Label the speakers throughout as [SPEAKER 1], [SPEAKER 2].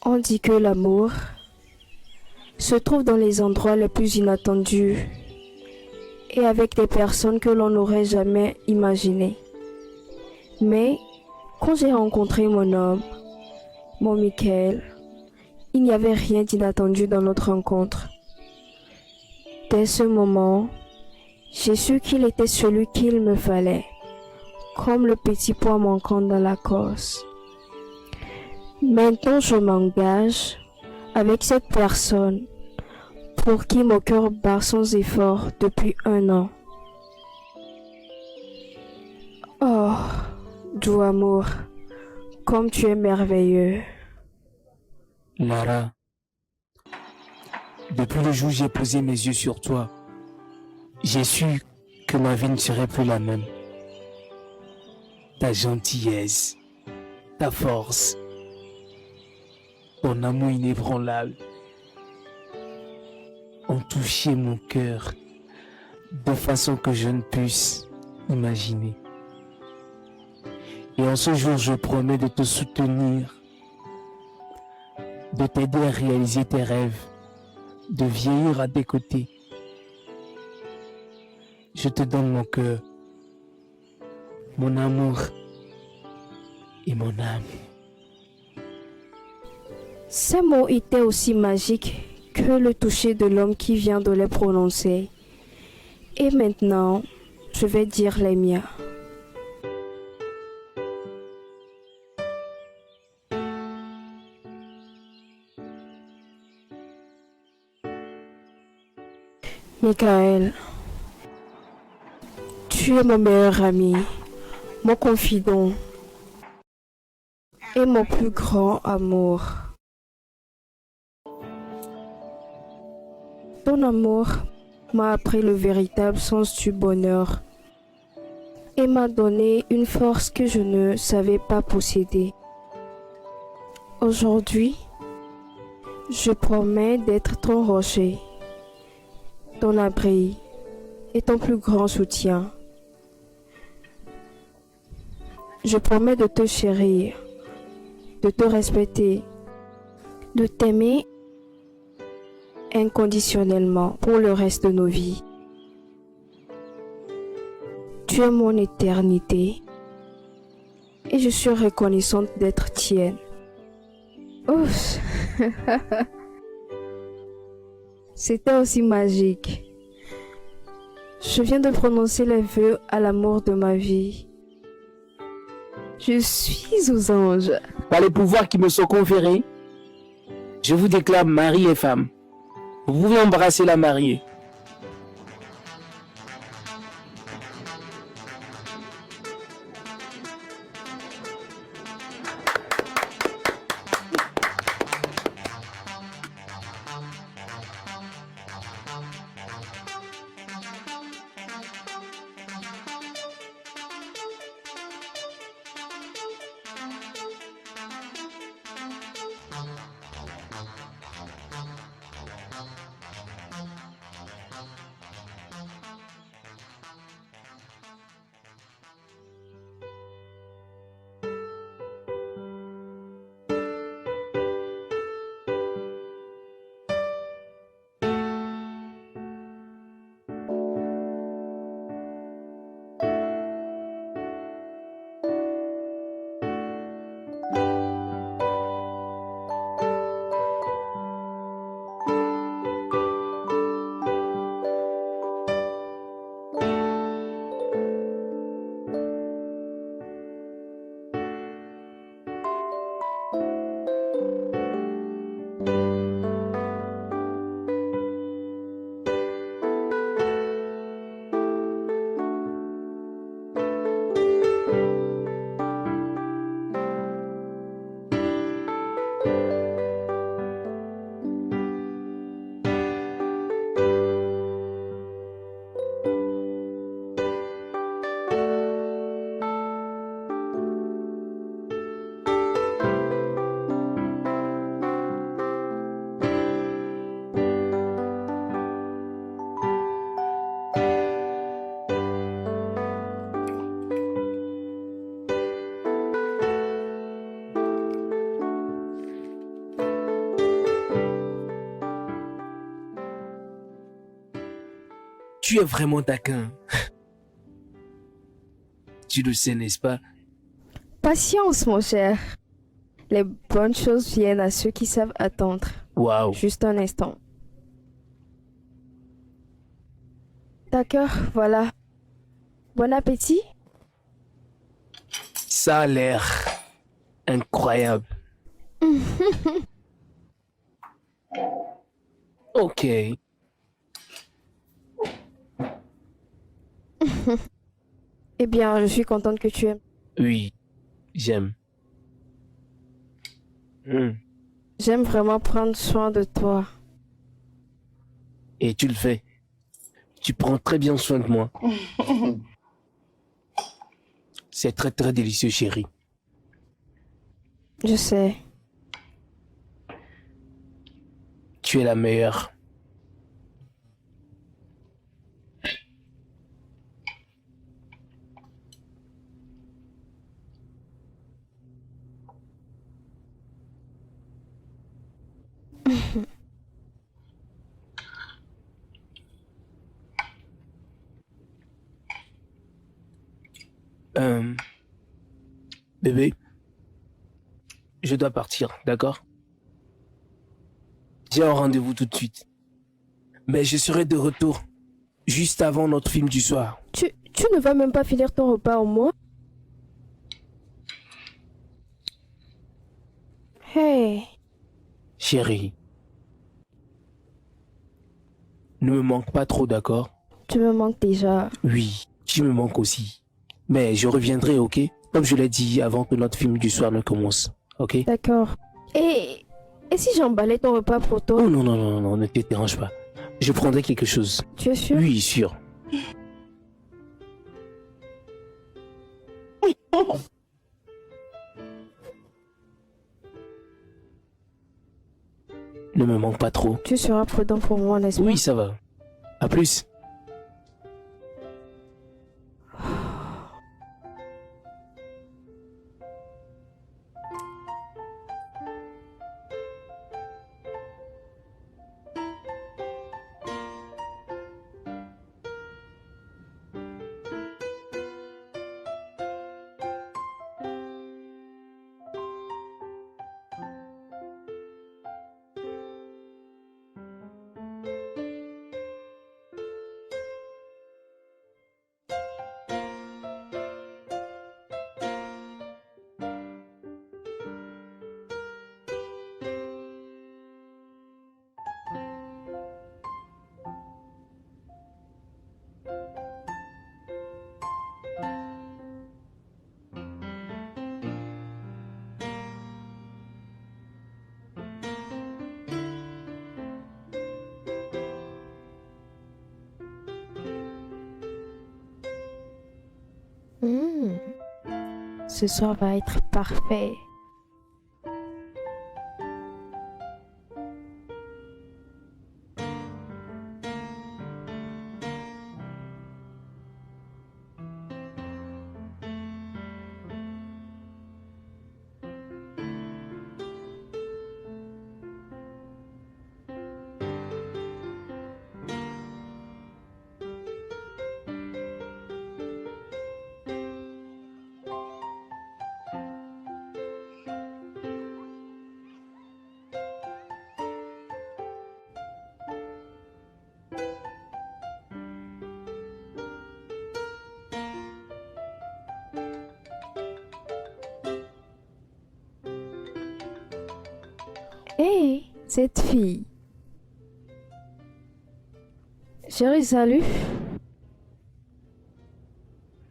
[SPEAKER 1] On dit que l'amour se trouve dans les endroits les plus inattendus et avec des personnes que l'on n'aurait jamais imaginées. Mais quand j'ai rencontré mon homme, mon Michael, il n'y avait rien d'inattendu dans notre rencontre. Dès ce moment, j'ai su qu'il était celui qu'il me fallait, comme le petit point manquant dans la Corse. Maintenant, je m'engage avec cette personne pour qui mon cœur bat sans effort depuis 1 an. Oh, doux amour, comme tu es merveilleux.
[SPEAKER 2] Lara, depuis le jour où j'ai posé mes yeux sur toi, j'ai su que ma vie ne serait plus la même. Ta gentillesse, ta force, ton amour inébranlable ont touché mon cœur de façon que je ne puisse imaginer. Et en ce jour, je promets de te soutenir, de t'aider à réaliser tes rêves, de vieillir à tes côtés. Je te donne mon cœur, mon amour et mon âme.
[SPEAKER 1] Ces mots étaient aussi magiques que le toucher de l'homme qui vient de les prononcer. Et maintenant, je vais dire les miens. Michael, tu es mon meilleur ami, mon confident et mon plus grand amour. Ton amour m'a appris le véritable sens du bonheur et m'a donné une force que je ne savais pas posséder. Aujourd'hui, je promets d'être ton rocher, ton abri et ton plus grand soutien. Je promets de te chérir, de te respecter, de t'aimer inconditionnellement pour le reste de nos vies. Tu es mon éternité et je suis reconnaissante d'être tienne. Ouf! C'était aussi magique. Je viens de prononcer les vœux à l'amour de ma vie. Je suis aux anges.
[SPEAKER 2] Par les pouvoirs qui me sont conférés, je vous déclare mari et femme. Vous pouvez embrasser la mariée. Tu es vraiment taquin. Tu le sais, n'est-ce pas?
[SPEAKER 1] Patience, mon cher. Les bonnes choses viennent à ceux qui savent attendre.
[SPEAKER 2] Waouh.
[SPEAKER 1] Juste un instant. D'accord, voilà. Bon appétit.
[SPEAKER 2] Ça a l'air incroyable. Ok.
[SPEAKER 1] Eh bien, je suis contente que tu aimes.
[SPEAKER 2] Oui, j'aime.
[SPEAKER 1] J'aime vraiment prendre soin de toi.
[SPEAKER 2] Et tu le fais. Tu prends très bien soin de moi. C'est très très délicieux, chérie.
[SPEAKER 1] Je sais.
[SPEAKER 2] Tu es la meilleure. Bébé, je dois partir, d'accord? J'ai un rendez-vous tout de suite. Mais je serai de retour juste avant notre film du soir.
[SPEAKER 1] Tu ne vas même pas finir ton repas au moins? Hey,
[SPEAKER 2] Chérie, ne me manque pas trop, d'accord?
[SPEAKER 1] tu me manques déjà.
[SPEAKER 2] Oui, tu me manques aussi. Mais je reviendrai, ok? Comme je l'ai dit avant que notre film du soir ne commence, ok?
[SPEAKER 1] D'accord. Et si j'emballais ton repas pour toi?
[SPEAKER 2] Oh non, non, non, non, ne te dérange pas. Je prendrai quelque chose.
[SPEAKER 1] Tu es sûr?
[SPEAKER 2] Oui, sûr. Ne me manque pas trop.
[SPEAKER 1] Tu seras prudent pour moi, n'est-ce pas?
[SPEAKER 2] Oui, ça va. À plus.
[SPEAKER 1] Ce soir va être parfait. Hé, cette fille. Chérie, salut.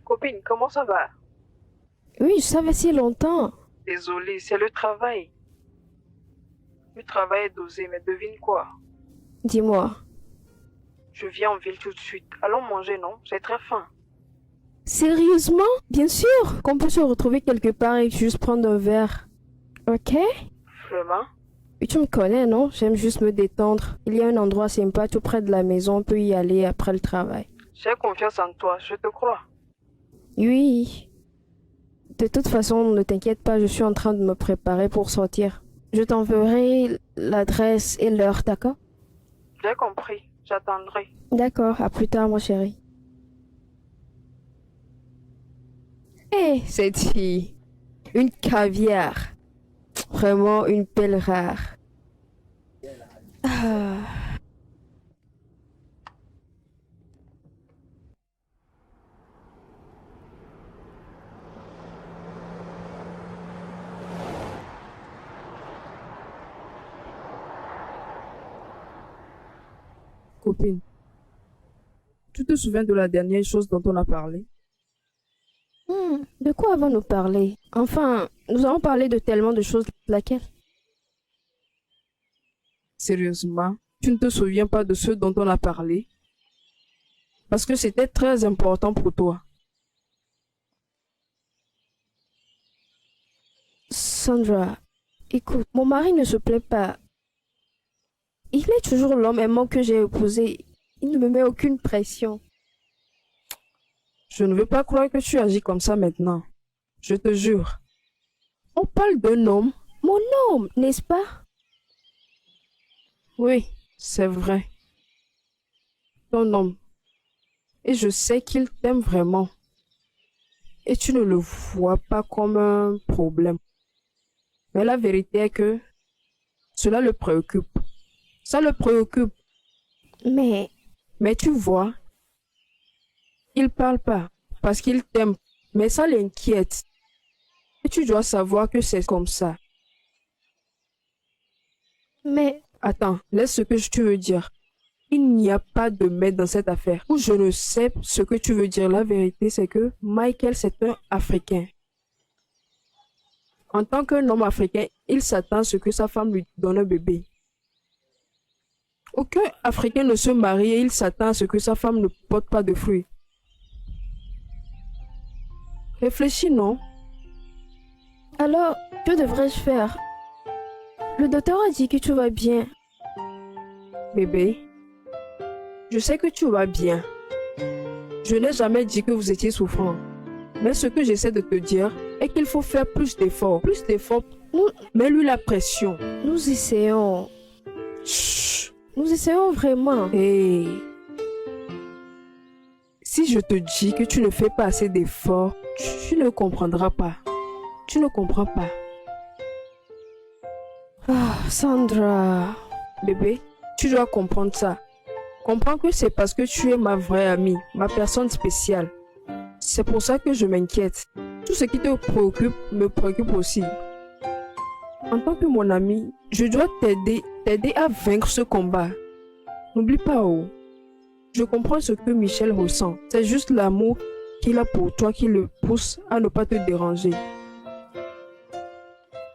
[SPEAKER 3] Copine, comment ça va?
[SPEAKER 1] Oui, ça fait si longtemps.
[SPEAKER 3] Désolée, c'est le travail. Le travail est dosé, mais devine quoi?
[SPEAKER 1] Dis-moi.
[SPEAKER 3] Je viens en ville tout de suite. Allons manger, non? J'ai très faim.
[SPEAKER 1] Sérieusement? Bien sûr qu'on peut se retrouver quelque part et juste prendre un verre. Ok?
[SPEAKER 3] Vraiment?
[SPEAKER 1] Et tu me connais, non? J'aime juste me détendre. Il y a un endroit sympa tout près de la maison. On peut y aller après le travail.
[SPEAKER 3] J'ai confiance en toi, je te crois.
[SPEAKER 1] Oui. De toute façon, ne t'inquiète pas, je suis en train de me préparer pour sortir. Je t'enverrai l'adresse et l'heure, d'accord?
[SPEAKER 3] J'ai compris. J'attendrai.
[SPEAKER 1] D'accord, à plus tard, mon chéri. Hé, cette fille, une caviar. Vraiment une pelle rare. Ah,
[SPEAKER 4] Copine, tu te souviens de la dernière chose dont on a parlé?
[SPEAKER 1] de quoi avons-nous parlé? Enfin, nous avons parlé de tellement de choses. Laquelle?
[SPEAKER 4] Sérieusement, tu ne te souviens pas de ce dont on a parlé? Parce que c'était très important pour toi.
[SPEAKER 1] Sandra, écoute, mon mari ne se plaît pas. Il est toujours l'homme aimant que j'ai épousé. Il ne me met aucune pression.
[SPEAKER 4] Je ne veux pas croire que tu agis comme ça maintenant. Je te jure. On parle d'un homme.
[SPEAKER 1] Mon homme, n'est-ce pas?
[SPEAKER 4] Oui, c'est vrai. Ton homme. Et je sais qu'il t'aime vraiment. Et tu ne le vois pas comme un problème. Mais la vérité est que cela le préoccupe. Ça le préoccupe.
[SPEAKER 1] Mais,
[SPEAKER 4] Mais tu vois, il parle pas parce qu'il t'aime. Mais ça l'inquiète. Et tu dois savoir que c'est comme ça.
[SPEAKER 1] mais,
[SPEAKER 4] Attends, laisse ce que tu veux dire. Il n'y a pas de mais dans cette affaire. Ou je ne sais ce que tu veux dire. La vérité, c'est que Michael, c'est un Africain. En tant qu'un homme africain, il s'attend à ce que sa femme lui donne un bébé. Aucun Africain ne se marie et il s'attend à ce que sa femme ne porte pas de fruits. Réfléchis, non?
[SPEAKER 1] alors, que devrais-je faire? Le docteur a dit que tu vas bien.
[SPEAKER 4] Bébé, je sais que tu vas bien. Je n'ai jamais dit que vous étiez souffrant. Mais ce que j'essaie de te dire est qu'il faut faire plus d'efforts. Plus d'efforts.
[SPEAKER 1] Nous,
[SPEAKER 4] Mets-lui la pression.
[SPEAKER 1] nous essayons.
[SPEAKER 4] Chut.
[SPEAKER 1] Nous essayons vraiment.
[SPEAKER 4] Hey. Si je te dis que tu ne fais pas assez d'efforts, tu ne comprendras pas. Tu ne comprends pas.
[SPEAKER 1] Ah, Sandra.
[SPEAKER 4] Bébé, tu dois comprendre ça. Comprends que c'est parce que tu es ma vraie amie, ma personne spéciale. C'est pour ça que je m'inquiète. Tout ce qui te préoccupe me préoccupe aussi. En tant que mon ami, je dois t'aider à vaincre ce combat. N'oublie pas, oh. Je comprends ce que Michel ressent. C'est juste l'amour qu'il a pour toi qui le pousse à ne pas te déranger.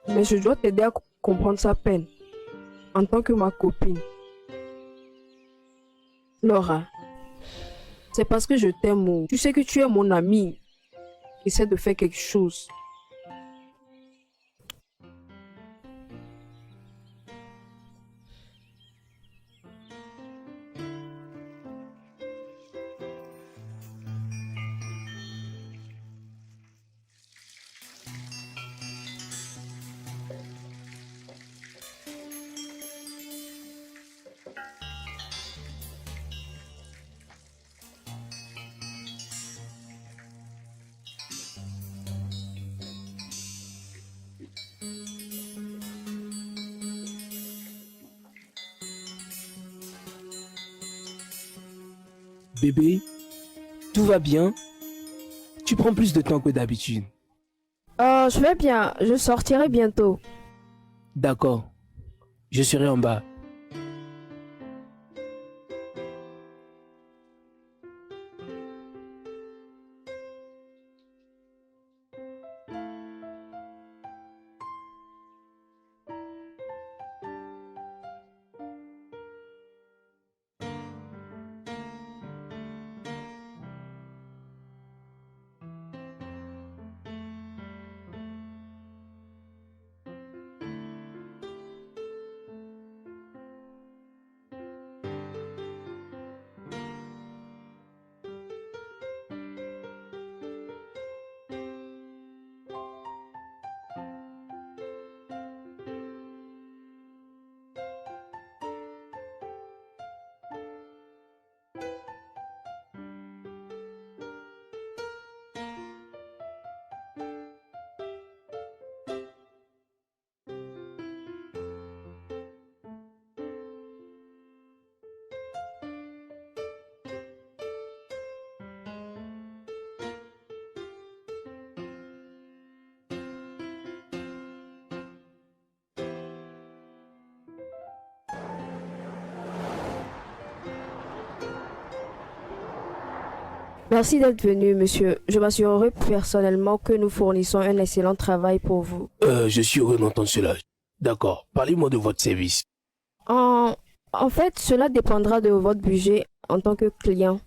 [SPEAKER 4] Mais je dois t'aider à comprendre sa peine. En tant que ma copine. Laura, c'est parce que je t'aime, oh. Tu sais que tu es mon amie. Essaie de faire quelque chose.
[SPEAKER 2] Bébé, tout va bien? Tu prends plus de temps que d'habitude.
[SPEAKER 1] Je vais bien. Je sortirai bientôt.
[SPEAKER 2] D'accord, je serai en bas.
[SPEAKER 1] Merci d'être venu, monsieur. Je m'assurerai personnellement que nous fournissons un excellent travail pour vous.
[SPEAKER 2] Je suis heureux d'entendre cela. D'accord. Parlez-moi de votre service.
[SPEAKER 1] En fait, cela dépendra de votre budget en tant que client.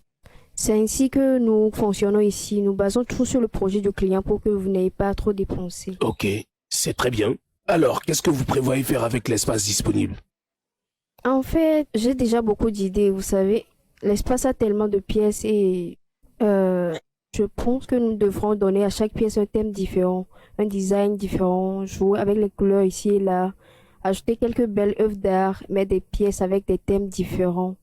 [SPEAKER 1] C'est ainsi que nous fonctionnons ici. Nous basons tout sur le projet du client pour que vous n'ayez pas à trop dépensé.
[SPEAKER 2] Ok, c'est très bien. Alors, qu'est-ce que vous prévoyez faire avec l'espace disponible?
[SPEAKER 1] En fait, j'ai déjà beaucoup d'idées, vous savez. L'espace a tellement de pièces et je pense que nous devrons donner à chaque pièce un thème différent, un design différent, jouer avec les couleurs ici et là, ajouter quelques belles œuvres d'art, mettre des pièces avec des thèmes différents.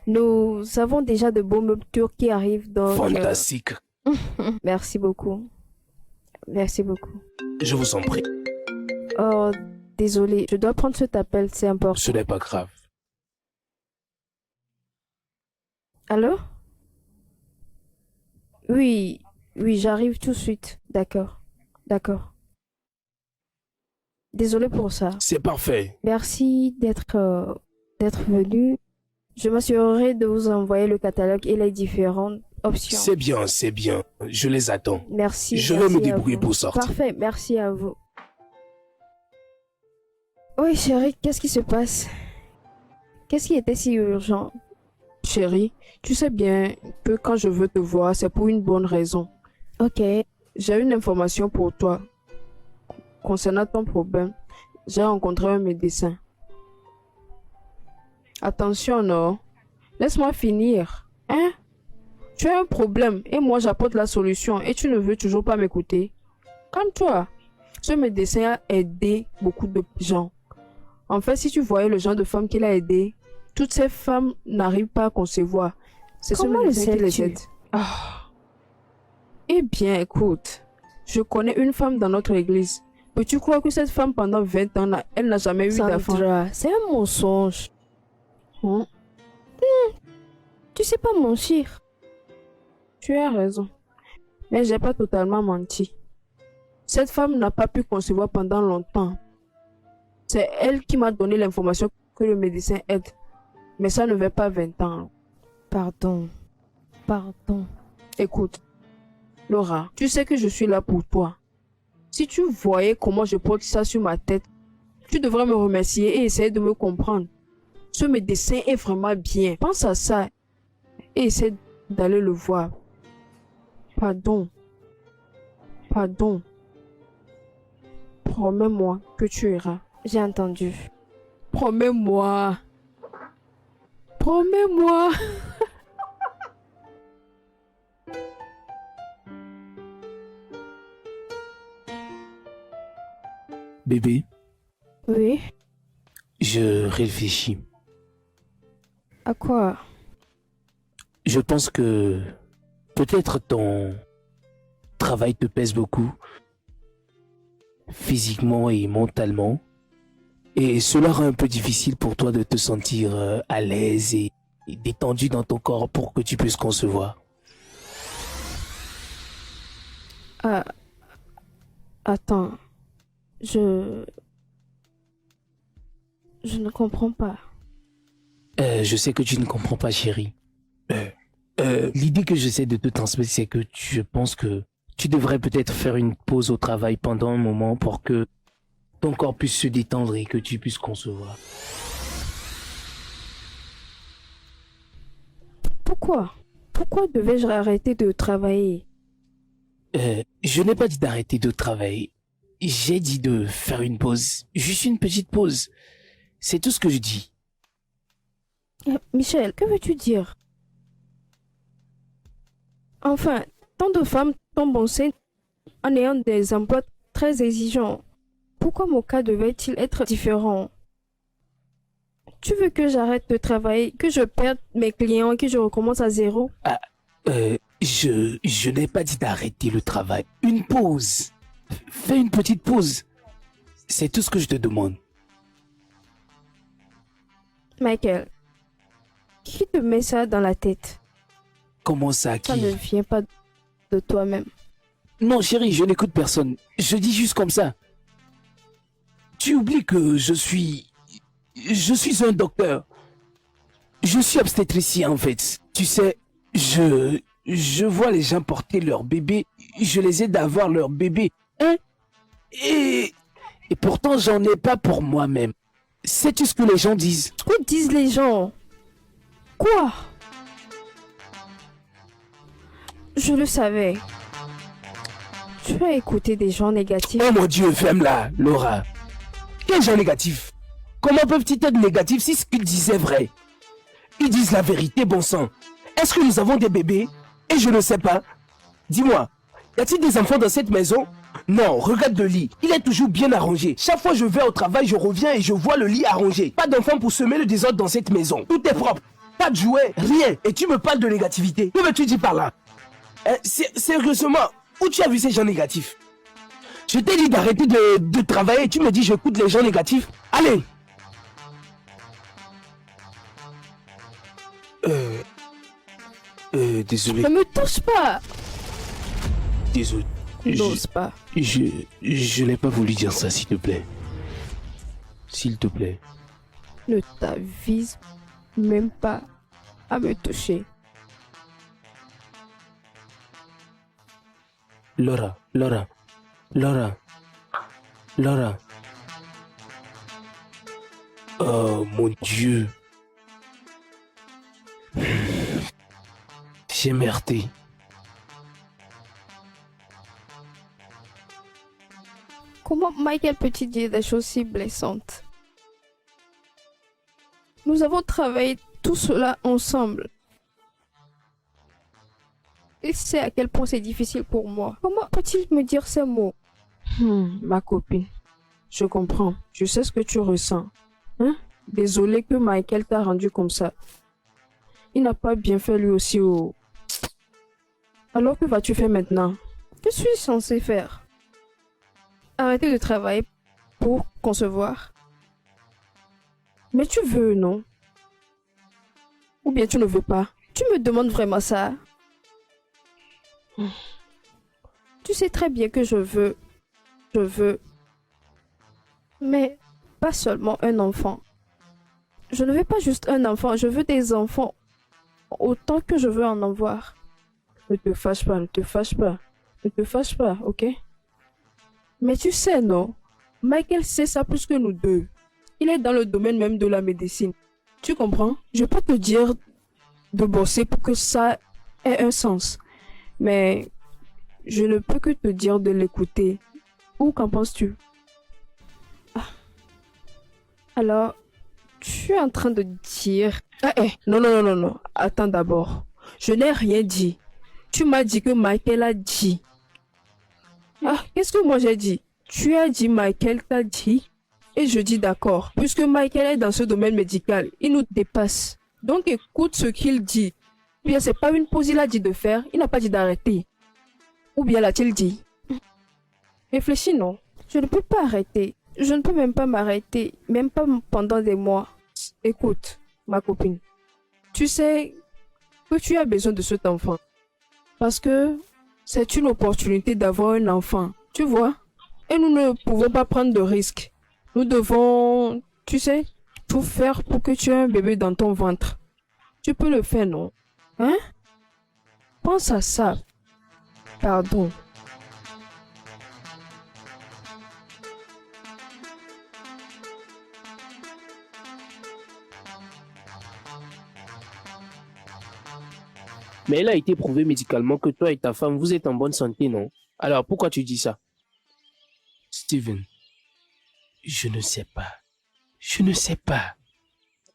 [SPEAKER 1] Nous avons déjà de beaux meubles turcs qui arrivent, donc...
[SPEAKER 2] Fantastique.
[SPEAKER 1] Merci beaucoup. Merci beaucoup.
[SPEAKER 2] Je vous en prie.
[SPEAKER 1] Oh, désolé, je dois prendre cet appel, c'est important.
[SPEAKER 2] Ce n'est pas grave.
[SPEAKER 1] Allô? Oui, j'arrive tout de suite. D'accord, d'accord. Désolé pour ça.
[SPEAKER 2] C'est parfait.
[SPEAKER 1] Merci d'être venu. Je m'assurerai de vous envoyer le catalogue et les différentes options.
[SPEAKER 2] C'est bien, c'est bien. Je les attends.
[SPEAKER 1] Merci.
[SPEAKER 2] Je vais
[SPEAKER 1] merci
[SPEAKER 2] me
[SPEAKER 1] à
[SPEAKER 2] débrouiller
[SPEAKER 1] vous.
[SPEAKER 2] pour sortir.
[SPEAKER 1] Parfait, merci à vous. Oui, chérie, qu'est-ce qui se passe? Qu'est-ce qui était si urgent?
[SPEAKER 4] Chérie, tu sais bien que quand je veux te voir, c'est pour une bonne raison.
[SPEAKER 1] Ok.
[SPEAKER 4] J'ai une information pour toi. Concernant ton problème, j'ai rencontré un médecin. Attention, non. Laisse-moi finir. Hein? Tu as un problème et moi j'apporte la solution et tu ne veux toujours pas m'écouter. Calme-toi. Ce médecin a aidé beaucoup de gens. En fait, si tu voyais le genre de femmes qu'il a aidées, toutes ces femmes n'arrivent pas à concevoir. C'est ce
[SPEAKER 1] Comment le
[SPEAKER 4] médecin qui les
[SPEAKER 1] sais-tu?
[SPEAKER 4] aide. Ah. Eh bien, écoute. Je connais une femme dans notre église. Peux-tu croire que cette femme, pendant 20 ans, elle n'a jamais eu d'enfant?
[SPEAKER 1] Sandra, c'est un mensonge.
[SPEAKER 4] Hein?
[SPEAKER 1] Tu sais pas mentir.
[SPEAKER 4] Tu as raison. Mais j'ai pas totalement menti. Cette femme n'a pas pu concevoir pendant longtemps. C'est elle qui m'a donné l'information que le médecin aide. Mais ça ne fait pas 20 ans.
[SPEAKER 1] Pardon.
[SPEAKER 4] Écoute, Laura, tu sais que je suis là pour toi. Si tu voyais comment je porte ça sur ma tête, tu devrais me remercier et essayer de me comprendre. Ce médecin est vraiment bien. Pense à ça et essaie d'aller le voir. Pardon. Promets-moi que tu iras.
[SPEAKER 1] J'ai entendu.
[SPEAKER 4] Promets-moi.
[SPEAKER 2] Bébé,
[SPEAKER 1] Oui?
[SPEAKER 2] je réfléchis.
[SPEAKER 1] À quoi?
[SPEAKER 2] Je pense que peut-être ton travail te pèse beaucoup, physiquement et mentalement, et cela rend un peu difficile pour toi de te sentir à l'aise et détendu dans ton corps pour que tu puisses concevoir.
[SPEAKER 1] Ah, attends. Je ne comprends pas.
[SPEAKER 2] Je sais que tu ne comprends pas, chérie. L'idée que j'essaie de te transmettre, c'est que je pense que tu devrais peut-être faire une pause au travail pendant un moment pour que ton corps puisse se détendre et que tu puisses concevoir.
[SPEAKER 1] Pourquoi devais-je arrêter de travailler?
[SPEAKER 2] Je n'ai pas dit d'arrêter de travailler. J'ai dit de faire une pause. Juste une petite pause. C'est tout ce que je dis.
[SPEAKER 1] Michel, que veux-tu dire? Enfin, tant de femmes tombent enceintes en ayant des emplois très exigeants. Pourquoi mon cas devait-il être différent? Tu veux que j'arrête de travailler, que je perde mes clients et que je recommence à zéro?
[SPEAKER 2] Je n'ai pas dit d'arrêter le travail. Une pause. Fais une petite pause. C'est tout ce que je te demande.
[SPEAKER 1] Michael, qui te met ça dans la tête?
[SPEAKER 2] Comment ça,
[SPEAKER 1] Ça ne
[SPEAKER 2] qui?
[SPEAKER 1] vient pas de toi-même.
[SPEAKER 2] Non, chérie, je n'écoute personne. Je dis juste comme ça. Tu oublies que je suis un docteur. Je suis obstétricien, en fait. Tu sais, je je vois les gens porter leur bébé, je les aide à avoir leur bébé. Hein? Et pourtant, j'en ai pas pour moi-même. Sais-tu ce que les gens disent?
[SPEAKER 1] Que disent les gens? Quoi? Je le savais. Tu as écouté des gens négatifs?
[SPEAKER 2] Oh mon Dieu, ferme-la, Laura. Quels gens négatifs? Comment peuvent-ils être négatifs si ce qu'ils disaient est vrai? Ils disent la vérité, bon sang. Est-ce que nous avons des bébés? Et je ne sais pas. Dis-moi, y a-t-il des enfants dans cette maison? Non, regarde le lit. Il est toujours bien arrangé. Chaque fois que je vais au travail, je reviens et je vois le lit arrangé. Pas d'enfants pour semer le désordre dans cette maison. Tout est propre. Pas de jouets, rien. Et tu me parles de négativité. Que veux-tu dire par là? Sérieusement, où tu as vu ces gens négatifs? Je t'ai dit d'arrêter de travailler et tu me dis j'écoute les gens négatifs. Allez! Désolé.
[SPEAKER 1] Ne me touche pas!
[SPEAKER 2] Désolé.
[SPEAKER 1] N'ose pas.
[SPEAKER 2] Je n'ai pas voulu dire ça, s'il te plaît. S'il te plaît.
[SPEAKER 1] Ne t'avise même pas à me toucher.
[SPEAKER 2] Laura. Oh mon Dieu. J'ai merdé.
[SPEAKER 1] Comment Michael peut-il dire des choses si blessantes? Nous avons travaillé tout cela ensemble. Et c'est à quel point c'est difficile pour moi. Comment peut-il me dire ces mots?
[SPEAKER 4] Ma copine, je comprends. Je sais ce que tu ressens. Hein? Désolé que Michael t'a rendu comme ça. Il n'a pas bien fait lui aussi. Oh. Alors que vas-tu faire maintenant?
[SPEAKER 1] Que suis-je censée faire? Arrêter de travailler pour concevoir?
[SPEAKER 4] Mais tu veux, non? Ou bien tu ne veux pas?
[SPEAKER 1] Tu me demandes vraiment ça? Tu sais très bien que je veux, mais pas seulement un enfant. Je ne veux pas juste un enfant, je veux des enfants autant que je veux en avoir.
[SPEAKER 4] Ne te fâche pas, ok? Mais tu sais, non? Michael sait ça plus que nous deux. Il est dans le domaine même de la médecine. Tu comprends? Je peux te dire de bosser pour que ça ait un sens. Mais je ne peux que te dire de l'écouter. Ou qu'en penses-tu?
[SPEAKER 1] Alors, tu es en train de dire...
[SPEAKER 4] Non. Attends d'abord. Je n'ai rien dit. Tu m'as dit que Michael a dit. Qu'est-ce que moi j'ai dit? Tu as dit Michael t'a dit. Et je dis d'accord. Puisque Michael est dans ce domaine médical, il nous dépasse. Donc écoute ce qu'il dit. Ou bien c'est pas une pause il a dit de faire, il n'a pas dit d'arrêter. Ou bien l'a-t-il dit? Réfléchis, non?
[SPEAKER 1] Je ne peux pas arrêter. Je ne peux même pas m'arrêter, même pas pendant des mois.
[SPEAKER 4] Écoute, ma copine. Tu sais que tu as besoin de cet enfant. Parce que c'est une opportunité d'avoir un enfant. Tu vois? Et nous ne pouvons pas prendre de risques. Nous devons, tu sais, tout faire pour que tu aies un bébé dans ton ventre. Tu peux le faire, non? Hein? Pense à ça. Pardon.
[SPEAKER 2] Mais il a été prouvé médicalement que toi et ta femme, vous êtes en bonne santé, non? Alors pourquoi tu dis ça? Steven, je ne sais pas.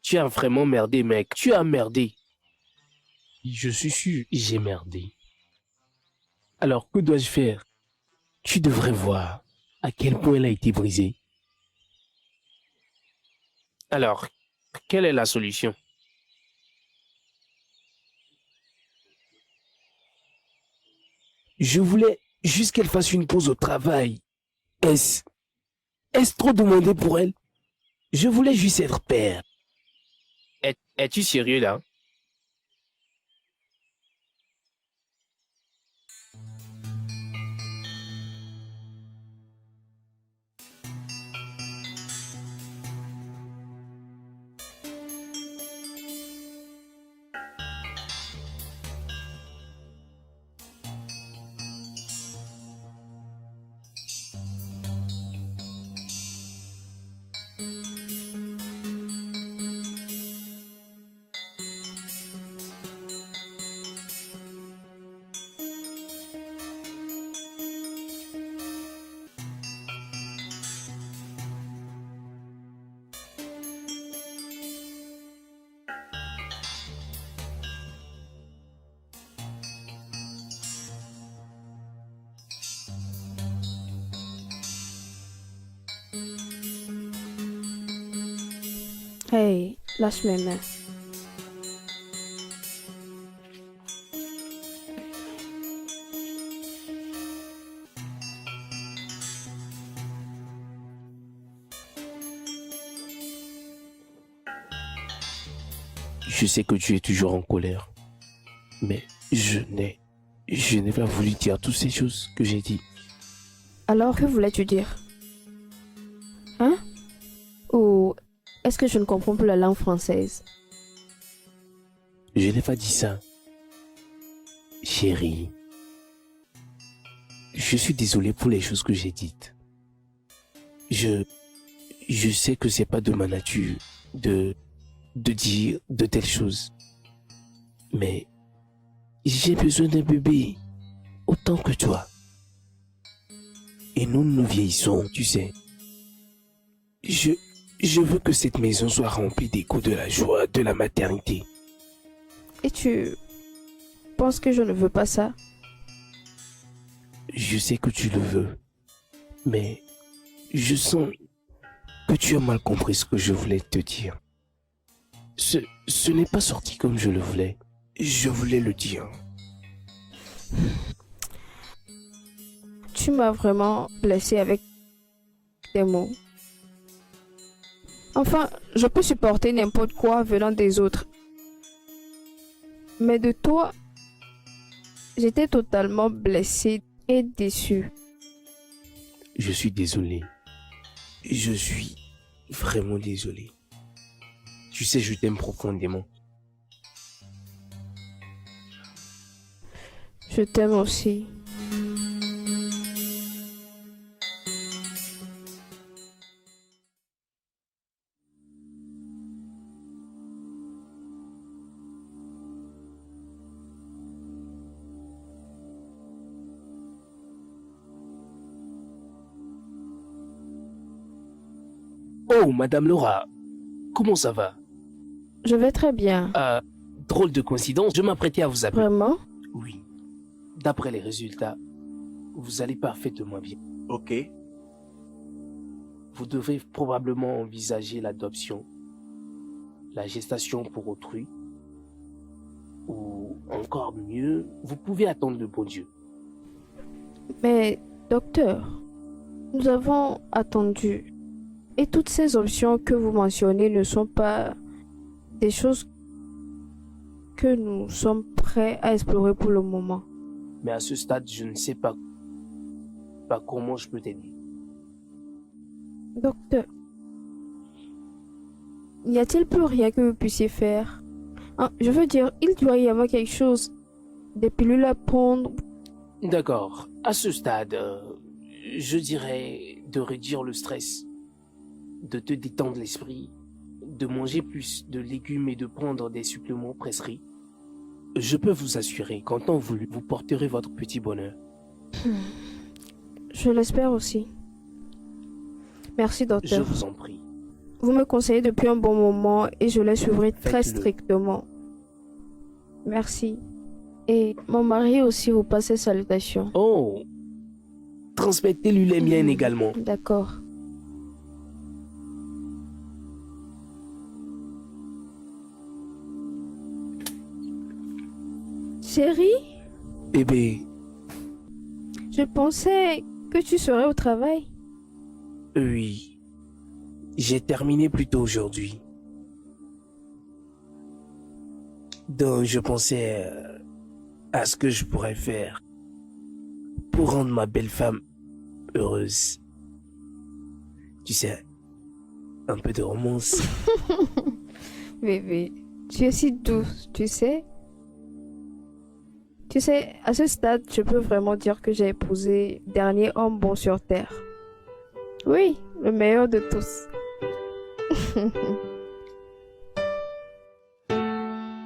[SPEAKER 2] Tu as vraiment merdé, mec. Tu as merdé. Je suis sûr, j'ai merdé. Alors, que dois-je faire? Tu devrais voir à quel point elle a été brisée. Alors, quelle est la solution? Je voulais juste qu'elle fasse une pause au travail. Est-ce trop demandé pour elle? Je voulais juste être père. Es-tu sérieux là?
[SPEAKER 1] Hey, lâche mes mains.
[SPEAKER 2] Je sais que tu es toujours en colère, mais je n'ai pas voulu dire toutes ces choses que j'ai dit.
[SPEAKER 1] Alors, que voulais-tu dire? Hein? Ou est-ce que je ne comprends plus la langue française?
[SPEAKER 2] Je n'ai pas dit ça. Chérie, je suis désolé pour les choses que j'ai dites. Je sais que c'est pas de ma nature de dire de telles choses. Mais j'ai besoin d'un bébé autant que toi. Et nous vieillissons, tu sais. Je veux que cette maison soit remplie d'échos de la joie de la maternité.
[SPEAKER 1] Et tu penses que je ne veux pas ça?
[SPEAKER 2] Je sais que tu le veux, mais je sens que tu as mal compris ce que je voulais te dire. Ce n'est pas sorti comme je le voulais. Je voulais le dire.
[SPEAKER 1] Tu m'as vraiment blessé avec tes mots. Enfin, je peux supporter n'importe quoi venant des autres. Mais de toi, j'étais totalement blessée et déçue.
[SPEAKER 2] Je suis désolé. Je suis vraiment désolé. Tu sais, je t'aime profondément.
[SPEAKER 1] Je t'aime aussi.
[SPEAKER 2] Oh, Madame Laura, comment ça va?
[SPEAKER 1] Je vais très bien.
[SPEAKER 2] Drôle de coïncidence, je m'apprêtais à vous appeler.
[SPEAKER 1] Vraiment?
[SPEAKER 2] Oui. D'après les résultats, vous allez parfaitement bien.
[SPEAKER 5] Ok.
[SPEAKER 2] Vous devrez probablement envisager l'adoption, la gestation pour autrui, ou encore mieux, vous pouvez attendre le bon Dieu.
[SPEAKER 1] Mais, docteur, nous avons attendu. Et toutes ces options que vous mentionnez ne sont pas des choses que nous sommes prêts à explorer pour le moment.
[SPEAKER 2] Mais à ce stade, je ne sais pas comment je peux t'aider.
[SPEAKER 1] Docteur, n'y a-t-il plus rien que vous puissiez faire? Je veux dire, il doit y avoir quelque chose. Des pilules à prendre.
[SPEAKER 2] D'accord. À ce stade, je dirais de réduire le stress, de te détendre l'esprit, de manger plus de légumes et de prendre des suppléments prescrits. Je peux vous assurer qu'en temps voulu, vous porterez votre petit bonheur.
[SPEAKER 1] Je l'espère aussi. Merci,
[SPEAKER 2] Je
[SPEAKER 1] docteur.
[SPEAKER 2] vous en prie.
[SPEAKER 1] Vous me conseillez depuis un bon moment et je les suivrai très
[SPEAKER 2] Faites-le.
[SPEAKER 1] strictement. Merci. Et mon mari aussi vous passe ses salutations.
[SPEAKER 2] Oh, transmettez-lui les miennes également.
[SPEAKER 1] D'accord. Chérie,
[SPEAKER 2] Bébé,
[SPEAKER 1] je pensais que tu serais au travail.
[SPEAKER 2] oui, j'ai terminé plus tôt aujourd'hui. Donc je pensais à ce que je pourrais faire pour rendre ma belle femme heureuse. Tu sais, un peu de romance.
[SPEAKER 1] Bébé, tu es si douce, tu sais. Tu sais, à ce stade, je peux vraiment dire que j'ai épousé le dernier homme bon sur terre. Oui, le meilleur de tous.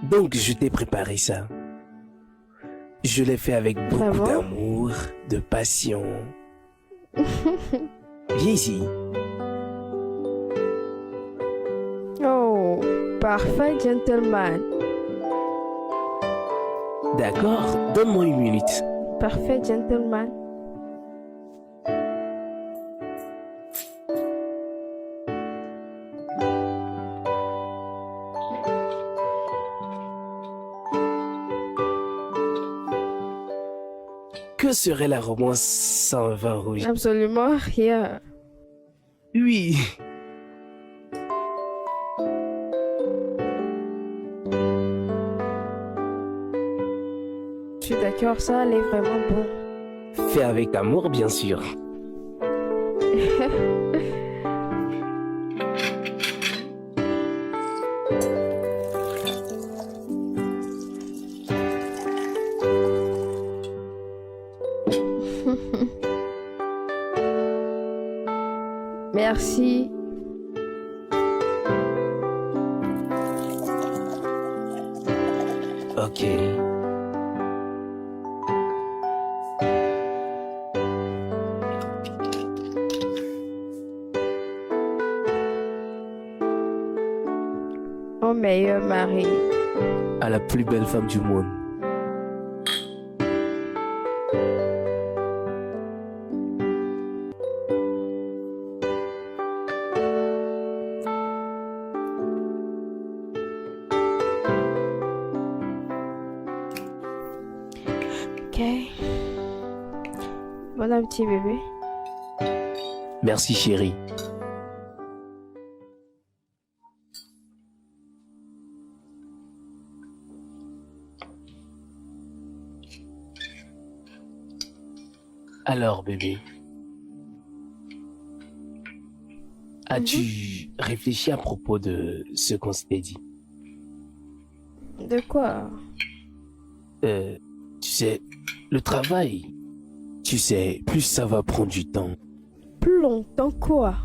[SPEAKER 2] Donc je t'ai préparé ça. Je l'ai fait avec beaucoup
[SPEAKER 1] Vraiment?
[SPEAKER 2] d'amour, de passion. Viens ici.
[SPEAKER 1] Oh, parfait gentleman.
[SPEAKER 2] D'accord, donne-moi une minute.
[SPEAKER 1] Parfait gentleman.
[SPEAKER 2] Que serait la romance sans vin rouge?
[SPEAKER 1] Absolument rien.
[SPEAKER 2] Oui.
[SPEAKER 1] Je suis d'accord, ça allait vraiment bon.
[SPEAKER 2] Fait avec amour, bien sûr.
[SPEAKER 1] Merci.
[SPEAKER 2] Ok.
[SPEAKER 1] Mon meilleur mari.
[SPEAKER 2] À la plus belle femme du monde.
[SPEAKER 1] Ok. Bon appétit, bébé.
[SPEAKER 2] Merci, chérie. Alors, bébé, as-tu réfléchi à propos de ce qu'on s'était dit?
[SPEAKER 1] De quoi?
[SPEAKER 2] Tu sais, le travail, tu sais, plus ça va prendre du temps.
[SPEAKER 1] Plus longtemps quoi?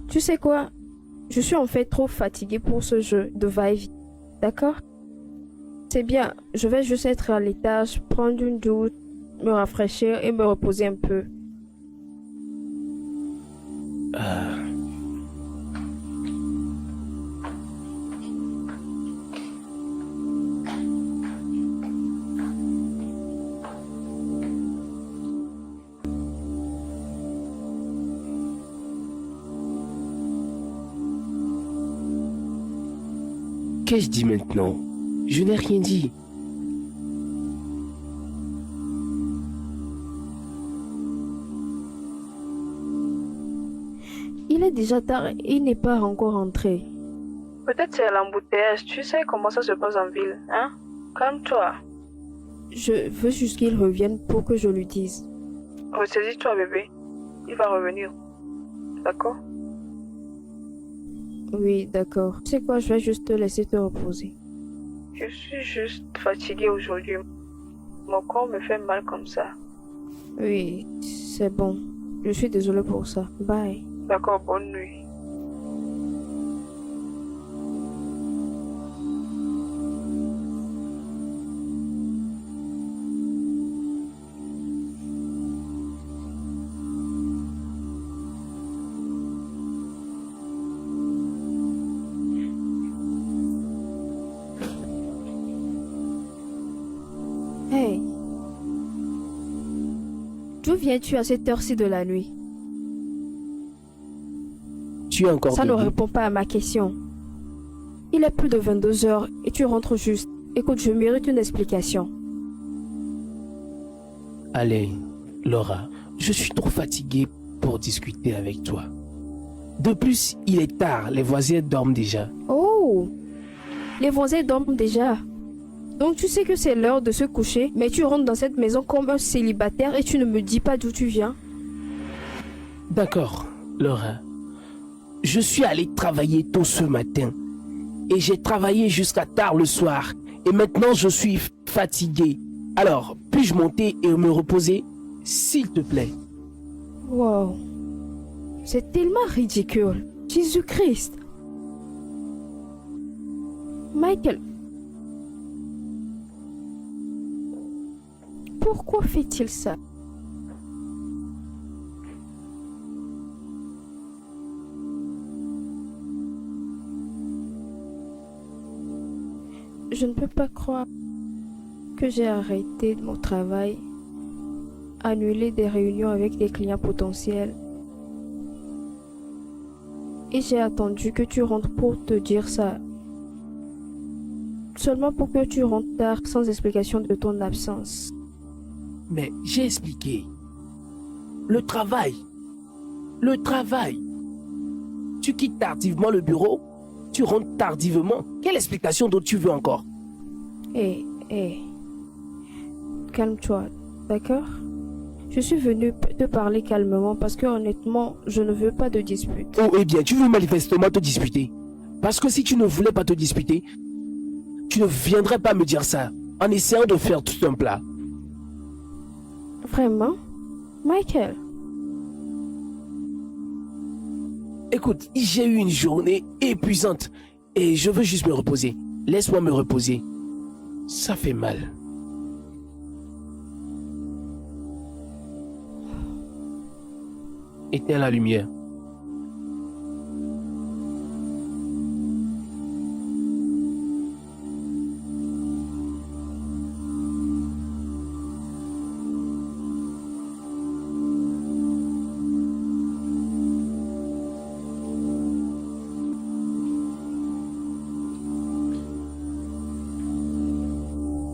[SPEAKER 1] Tu sais quoi? Je suis en fait trop fatiguée pour ce jeu de va-et-vient. D'accord? C'est bien, je vais juste être à l'étage, prendre une douche, me rafraîchir et me reposer un peu.
[SPEAKER 2] Qu'ai-je dit maintenant? Je n'ai rien dit.
[SPEAKER 1] Il est déjà tard et il n'est pas encore rentré.
[SPEAKER 3] Peut-être c'est l'embouteillage. Tu sais comment ça se passe en ville, hein? Calme-toi.
[SPEAKER 1] Je veux juste qu'il revienne pour que je lui dise.
[SPEAKER 3] Ressaisis-toi, bébé. Il va revenir. D'accord?
[SPEAKER 1] Oui, d'accord. Tu sais quoi, je vais juste te laisser te reposer.
[SPEAKER 3] Je suis juste fatiguée aujourd'hui. Mon corps me fait mal comme ça.
[SPEAKER 1] Oui, c'est bon. Je suis désolée pour ça. Bye.
[SPEAKER 3] D'accord, bonne nuit.
[SPEAKER 1] Hey. D'où viens-tu à cette heure-ci de la nuit?
[SPEAKER 2] Tu es encore
[SPEAKER 1] Ça ne
[SPEAKER 2] debout?
[SPEAKER 1] répond pas à ma question. Il est plus de 22 heures et tu rentres juste. Écoute, je mérite une explication.
[SPEAKER 2] Allez, Laura, je suis trop fatigué pour discuter avec toi. De plus, il est tard, les voisins dorment déjà.
[SPEAKER 1] Oh! Les voisins dorment déjà. Donc tu sais que c'est l'heure de se coucher, mais tu rentres dans cette maison comme un célibataire et tu ne me dis pas d'où tu viens.
[SPEAKER 2] D'accord, Laura. Je suis allé travailler tôt ce matin et j'ai travaillé jusqu'à tard le soir et maintenant je suis fatigué. Alors, puis-je monter et me reposer, s'il te plaît?
[SPEAKER 1] Wow. C'est tellement ridicule. Jésus-Christ. Michael. Pourquoi fait-il ça? Je ne peux pas croire que j'ai arrêté mon travail, annulé des réunions avec des clients potentiels. Et j'ai attendu que tu rentres pour te dire ça. seulement pour que tu rentres tard sans explication de ton absence.
[SPEAKER 2] Mais j'ai expliqué. Le travail. Le travail. Tu quittes tardivement le bureau, tu rentres tardivement. Quelle explication d'autre tu veux encore?
[SPEAKER 1] Hé, calme-toi, d'accord? Je suis venue te parler calmement parce que honnêtement, je ne veux pas de dispute.
[SPEAKER 2] Oh, eh bien, tu veux manifestement te disputer. Parce que si tu ne voulais pas te disputer, tu ne viendrais pas me dire ça en essayant de faire tout un plat.
[SPEAKER 1] Vraiment? Michael?
[SPEAKER 2] Écoute, j'ai eu une journée épuisante et je veux juste me reposer. Laisse-moi me reposer. Ça fait mal. Éteins la lumière.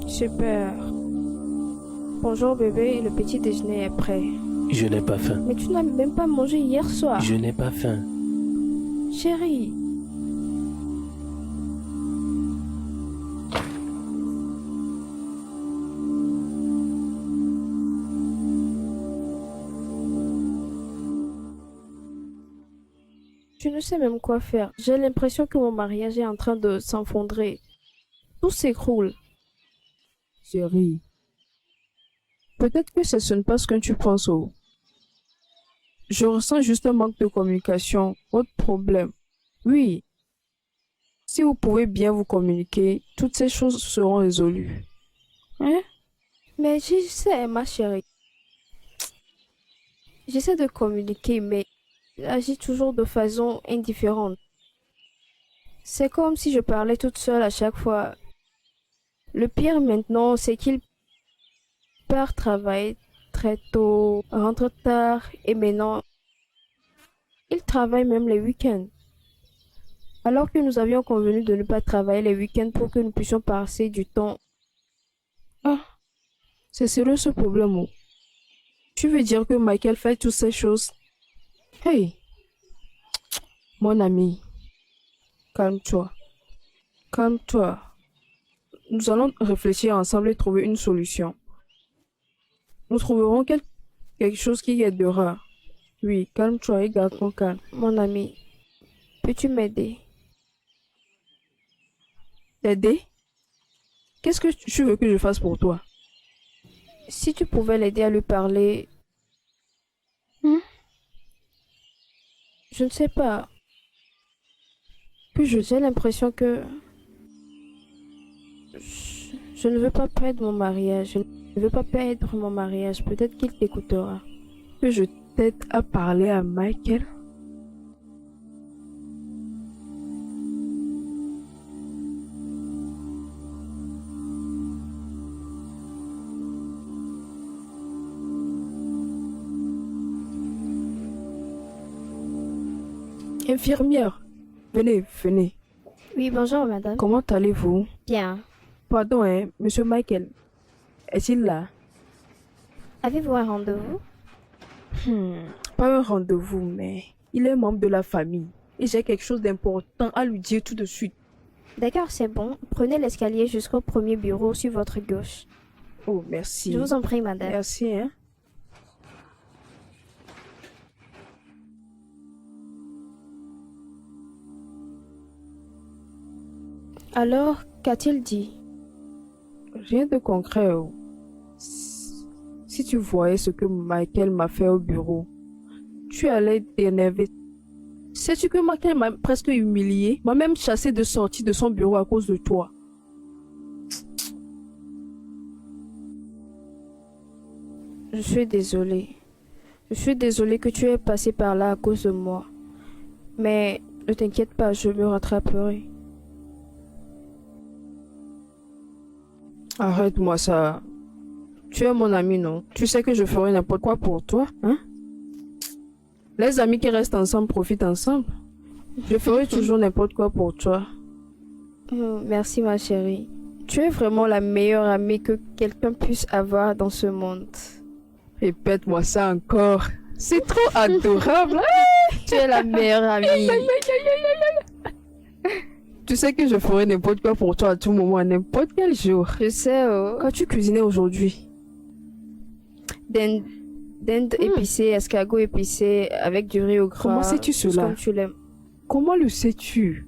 [SPEAKER 1] Super. Bonjour bébé, le petit déjeuner est prêt.
[SPEAKER 2] Je n'ai pas faim.
[SPEAKER 1] Mais tu n'as même pas mangé hier soir.
[SPEAKER 2] Je n'ai pas faim.
[SPEAKER 1] Chérie. Je ne sais même quoi faire. J'ai l'impression que mon mariage est en train de s'enfondrer. Tout s'écroule.
[SPEAKER 4] Chérie, peut-être que ce n'est pas ce que tu penses. Oh. Je ressens juste un manque de communication. Votre problème. Oui. Si vous pouvez bien vous communiquer, toutes ces choses seront résolues. Hein?
[SPEAKER 1] Mais je sais, ma chérie. J'essaie de communiquer, mais j'agis toujours de façon indifférente. C'est comme si je parlais toute seule à chaque fois. Le pire maintenant, c'est qu'il part travailler très tôt, rentre tard, et maintenant, il travaille même les week-ends. Alors que nous avions convenu de ne pas travailler les week-ends pour que nous puissions passer du temps.
[SPEAKER 4] Ah, c'est sérieux ce problème. Oh. Tu veux dire que Michael fait toutes ces choses? Hey, mon ami, calme-toi. Calme-toi. Nous allons réfléchir ensemble et trouver une solution. Nous trouverons quelque chose qui aidera. Oui, calme-toi et garde ton calme.
[SPEAKER 1] Mon ami, peux-tu m'aider?
[SPEAKER 4] T'aider? Qu'est-ce que tu veux que je fasse pour toi?
[SPEAKER 1] Si tu pouvais l'aider à lui parler... Je ne sais pas. J'ai l'impression que... Je ne veux pas perdre mon mariage. Je ne veux pas perdre mon mariage. Peut-être qu'il t'écoutera.
[SPEAKER 4] Que je t'aide à parler à Michael? Infirmière, venez.
[SPEAKER 1] Oui, bonjour madame.
[SPEAKER 4] Comment allez-vous?
[SPEAKER 1] Bien.
[SPEAKER 4] Pardon, monsieur Michael. Est-il là?
[SPEAKER 1] Avez-vous un rendez-vous?
[SPEAKER 4] Pas un rendez-vous, mais il est membre de la famille. Et j'ai quelque chose d'important à lui dire tout de suite.
[SPEAKER 1] D'accord, c'est bon. Prenez l'escalier jusqu'au premier bureau sur votre gauche.
[SPEAKER 4] Oh, merci.
[SPEAKER 1] Je vous en prie, madame.
[SPEAKER 4] Merci, hein.
[SPEAKER 1] Alors, qu'a-t-il dit?
[SPEAKER 4] Rien de concret. Oh. Si tu voyais ce que Michael m'a fait au bureau, tu allais t'énerver. Sais-tu que Michael m'a presque humilié, m'a même chassé de sortir de son bureau à cause de toi.
[SPEAKER 1] Je suis désolée. Je suis désolée que tu aies passé par là à cause de moi. Mais ne t'inquiète pas, je me rattraperai.
[SPEAKER 4] Arrête-moi ça. Tu es mon ami, non? Tu sais que je ferai n'importe quoi pour toi, hein? Les amis qui restent ensemble profitent ensemble. Je ferai toujours n'importe quoi pour toi.
[SPEAKER 1] Merci ma chérie. Tu es vraiment la meilleure amie que quelqu'un puisse avoir dans ce monde.
[SPEAKER 4] Répète-moi ça encore. C'est trop adorable.
[SPEAKER 1] Tu es la meilleure amie.
[SPEAKER 4] Tu sais que je ferai n'importe quoi pour toi à tout moment, à n'importe quel jour.
[SPEAKER 1] Je sais, oh.
[SPEAKER 4] Quand tu cuisinais aujourd'hui?
[SPEAKER 1] Dinde épicée, escargot épicé avec du riz au gras.
[SPEAKER 4] Comment sais-tu
[SPEAKER 1] juste
[SPEAKER 4] cela?
[SPEAKER 1] comme tu l'aimes.
[SPEAKER 4] Comment le sais-tu?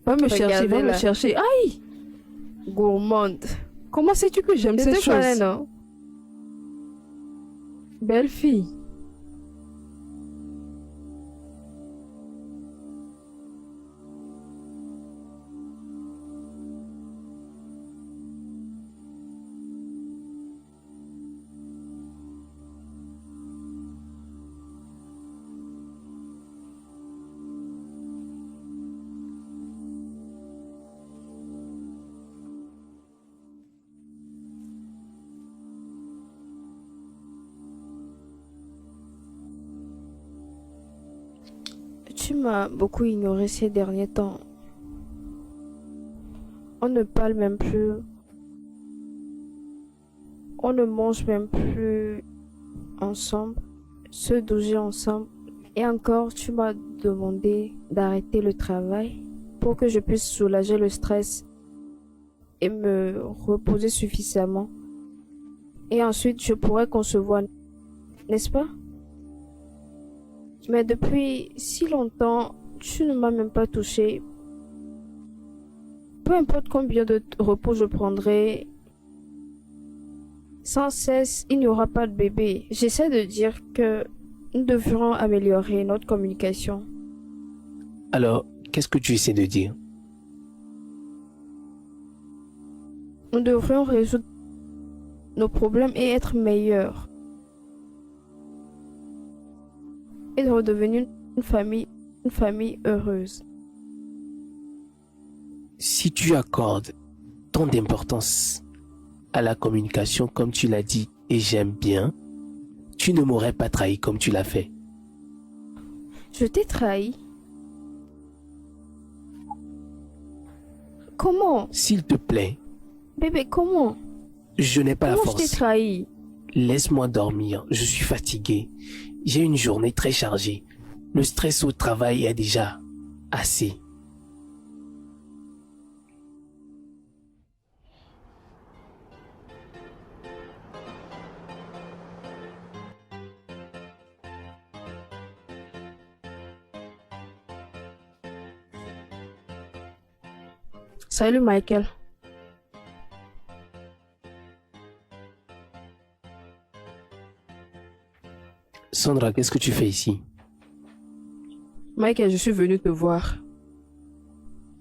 [SPEAKER 4] Va me chercher, va me
[SPEAKER 1] Regardez-la.
[SPEAKER 4] chercher. Aïe!
[SPEAKER 1] Gourmande.
[SPEAKER 4] Comment sais-tu que j'aime
[SPEAKER 1] Je
[SPEAKER 4] ces
[SPEAKER 1] te connais,
[SPEAKER 4] choses?
[SPEAKER 1] non?
[SPEAKER 4] Belle fille.
[SPEAKER 1] Tu m'as beaucoup ignoré ces derniers temps. On ne parle même plus. On ne mange même plus ensemble. Se doucher ensemble. Et encore, tu m'as demandé d'arrêter le travail pour que je puisse soulager le stress et me reposer suffisamment. Et ensuite, je pourrais concevoir, n'est-ce pas? Mais depuis si longtemps, tu ne m'as même pas touché. Peu importe combien de repos je prendrai, sans cesse, il n'y aura pas de bébé. J'essaie de dire que nous devrions améliorer notre communication.
[SPEAKER 2] Alors, qu'est-ce que tu essaies de dire?
[SPEAKER 1] Nous devrions résoudre nos problèmes et être meilleurs. Et de redevenir une famille heureuse.
[SPEAKER 2] Si tu accordes tant d'importance à la communication comme tu l'as dit et j'aime bien, tu ne m'aurais pas trahi comme tu l'as fait.
[SPEAKER 1] Je t'ai trahi. Comment?
[SPEAKER 2] S'il te plaît,
[SPEAKER 1] Bébé, comment?
[SPEAKER 2] je n'ai pas la
[SPEAKER 1] Comment je t'ai
[SPEAKER 2] force.
[SPEAKER 1] trahi?
[SPEAKER 2] Laisse-moi dormir, je suis fatigué. J'ai une journée très chargée. Le stress au travail est déjà assez.
[SPEAKER 4] Salut Michael.
[SPEAKER 2] Sandra, qu'est-ce que tu fais ici?
[SPEAKER 4] Michael, je suis venu te voir.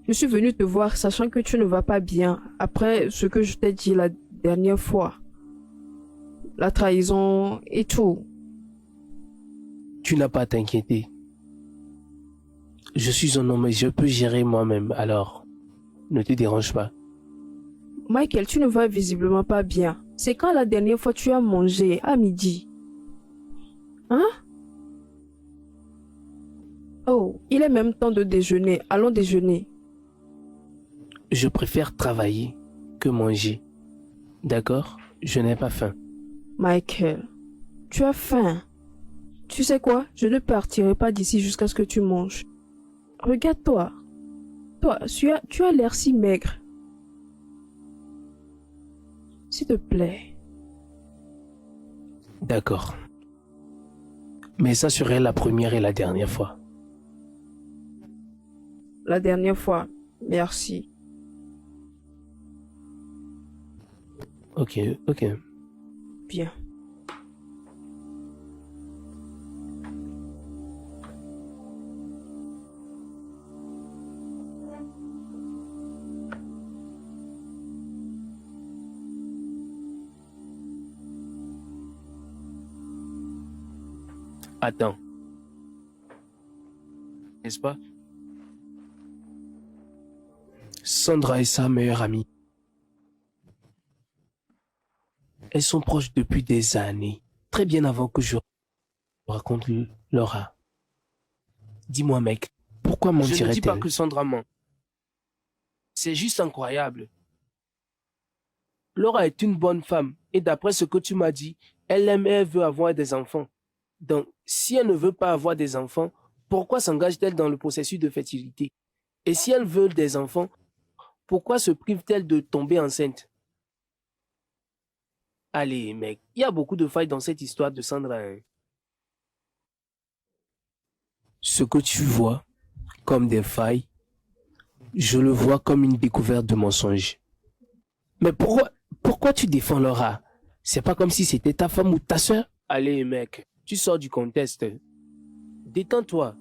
[SPEAKER 4] Je suis venu te voir sachant que tu ne vas pas bien après ce que je t'ai dit la dernière fois. La trahison et tout.
[SPEAKER 2] Tu n'as pas à t'inquiéter. Je suis un homme et je peux gérer moi-même, alors ne te dérange pas.
[SPEAKER 4] Michael, tu ne vas visiblement pas bien. C'est quand la dernière fois tu as mangé à midi? Hein? Oh, il est même temps de déjeuner. Allons déjeuner.
[SPEAKER 2] Je préfère travailler que manger. D'accord? Je n'ai pas faim.
[SPEAKER 4] Michael, tu as faim. Tu sais quoi? Je ne partirai pas d'ici jusqu'à ce que tu manges. Regarde-toi. Toi, tu as l'air si maigre. S'il te plaît.
[SPEAKER 2] D'accord. Mais ça serait la première et la dernière fois.
[SPEAKER 4] La dernière fois. Merci.
[SPEAKER 2] Ok.
[SPEAKER 4] Bien.
[SPEAKER 2] Attends. N'est-ce pas? Sandra est sa meilleure amie. Elles sont proches depuis des années, très bien avant que je raconte Laura. Dis-moi mec, pourquoi mentirais-elle? Je ne dis pas que Sandra ment. C'est juste incroyable. Laura est une bonne femme et d'après ce que tu m'as dit, elle aime et elle veut avoir des enfants. Donc, si elle ne veut pas avoir des enfants, pourquoi s'engage-t-elle dans le processus de fertilité? Et si elle veut des enfants, pourquoi se prive-t-elle de tomber enceinte? Allez, mec, il y a beaucoup de failles dans cette histoire de Sandra, hein. Ce que tu vois comme des failles, je le vois comme une découverte de mensonges. Mais pourquoi tu défends Laura? C'est pas comme si c'était ta femme ou ta soeur? Allez, mec, tu sors du contexte. Détends-toi.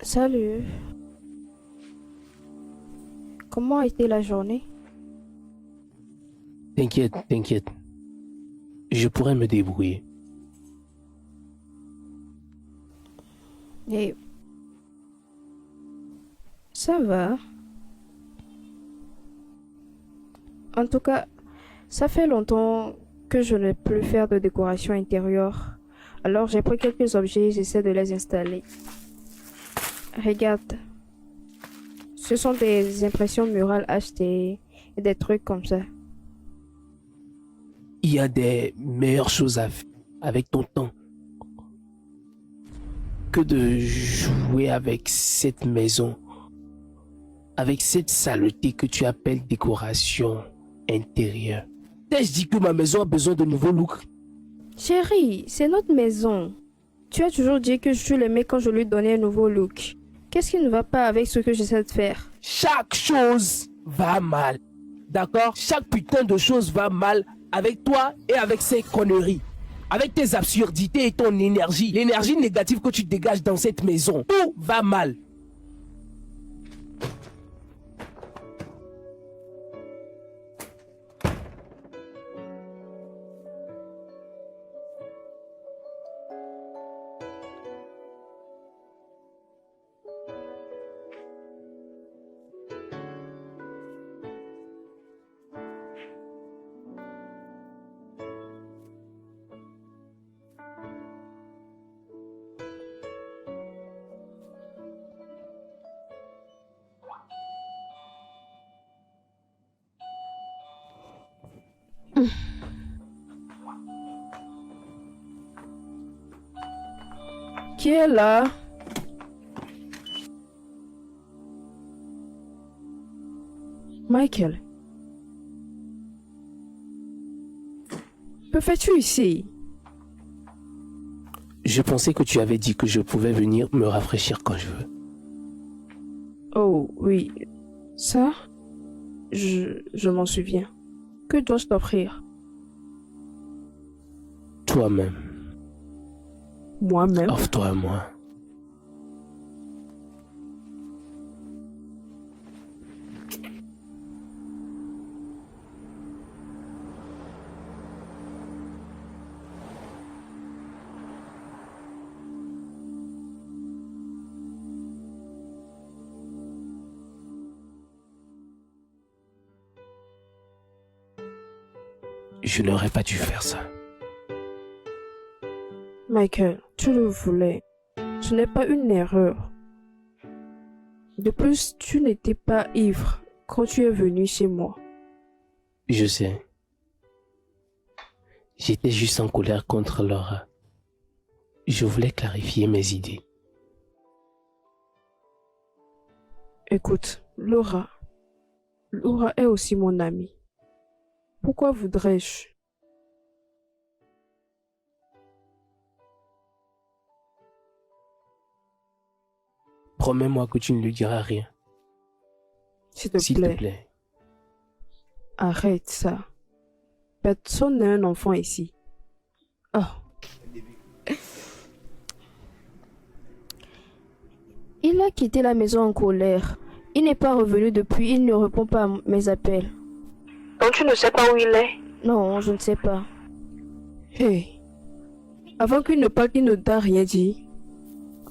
[SPEAKER 1] Salut. Comment a été la journée?
[SPEAKER 2] T'inquiète, t'inquiète. Je pourrais me débrouiller.
[SPEAKER 1] Et ça va. En tout cas, ça fait longtemps que je ne peux plus faire de décoration intérieure. Alors j'ai pris quelques objets et j'essaie de les installer. Regarde. Ce sont des impressions murales achetées et des trucs comme ça.
[SPEAKER 2] Il y a des meilleures choses à faire avec ton temps que de jouer avec cette maison, avec cette saleté que tu appelles décoration intérieure. T'ai-je dit que ma maison a besoin de nouveaux looks?
[SPEAKER 1] Chérie, c'est notre maison. Tu as toujours dit que je l'aimais quand je lui donnais un nouveau look. Qu'est-ce qui ne va pas avec ce que j'essaie de faire?
[SPEAKER 2] Chaque chose va mal. D'accord? Chaque putain de chose va mal avec toi et avec ces conneries. Avec tes absurdités et ton énergie. L'énergie négative que tu dégages dans cette maison. Tout va mal.
[SPEAKER 4] Qui est là? Michael. Que fais-tu ici?
[SPEAKER 2] Je pensais que tu avais dit que je pouvais venir me rafraîchir quand je veux.
[SPEAKER 4] Oh oui, ça, je m'en souviens. Que dois-je t'offrir?
[SPEAKER 2] Toi-même.
[SPEAKER 4] Moi-même?
[SPEAKER 2] Offre-toi à moi. Je n'aurais pas dû faire ça.
[SPEAKER 4] Michael, tu le voulais. Ce n'est pas une erreur. De plus, tu n'étais pas ivre quand tu es venu chez moi.
[SPEAKER 2] Je sais. J'étais juste en colère contre Laura. Je voulais clarifier mes idées.
[SPEAKER 4] Écoute, Laura est aussi mon amie. Pourquoi voudrais-je?
[SPEAKER 2] Promets-moi que tu ne lui diras rien.
[SPEAKER 4] S'il te
[SPEAKER 2] S'il te plaît.
[SPEAKER 4] Arrête ça. Personne n'est un enfant ici. Oh,
[SPEAKER 1] Il a quitté la maison en colère. Il n'est pas revenu depuis, il ne répond pas à mes appels.
[SPEAKER 3] Donc tu ne sais pas où il est?
[SPEAKER 1] Non, je ne sais pas.
[SPEAKER 4] Hey, avant qu'il ne parte, il ne t'a rien dit.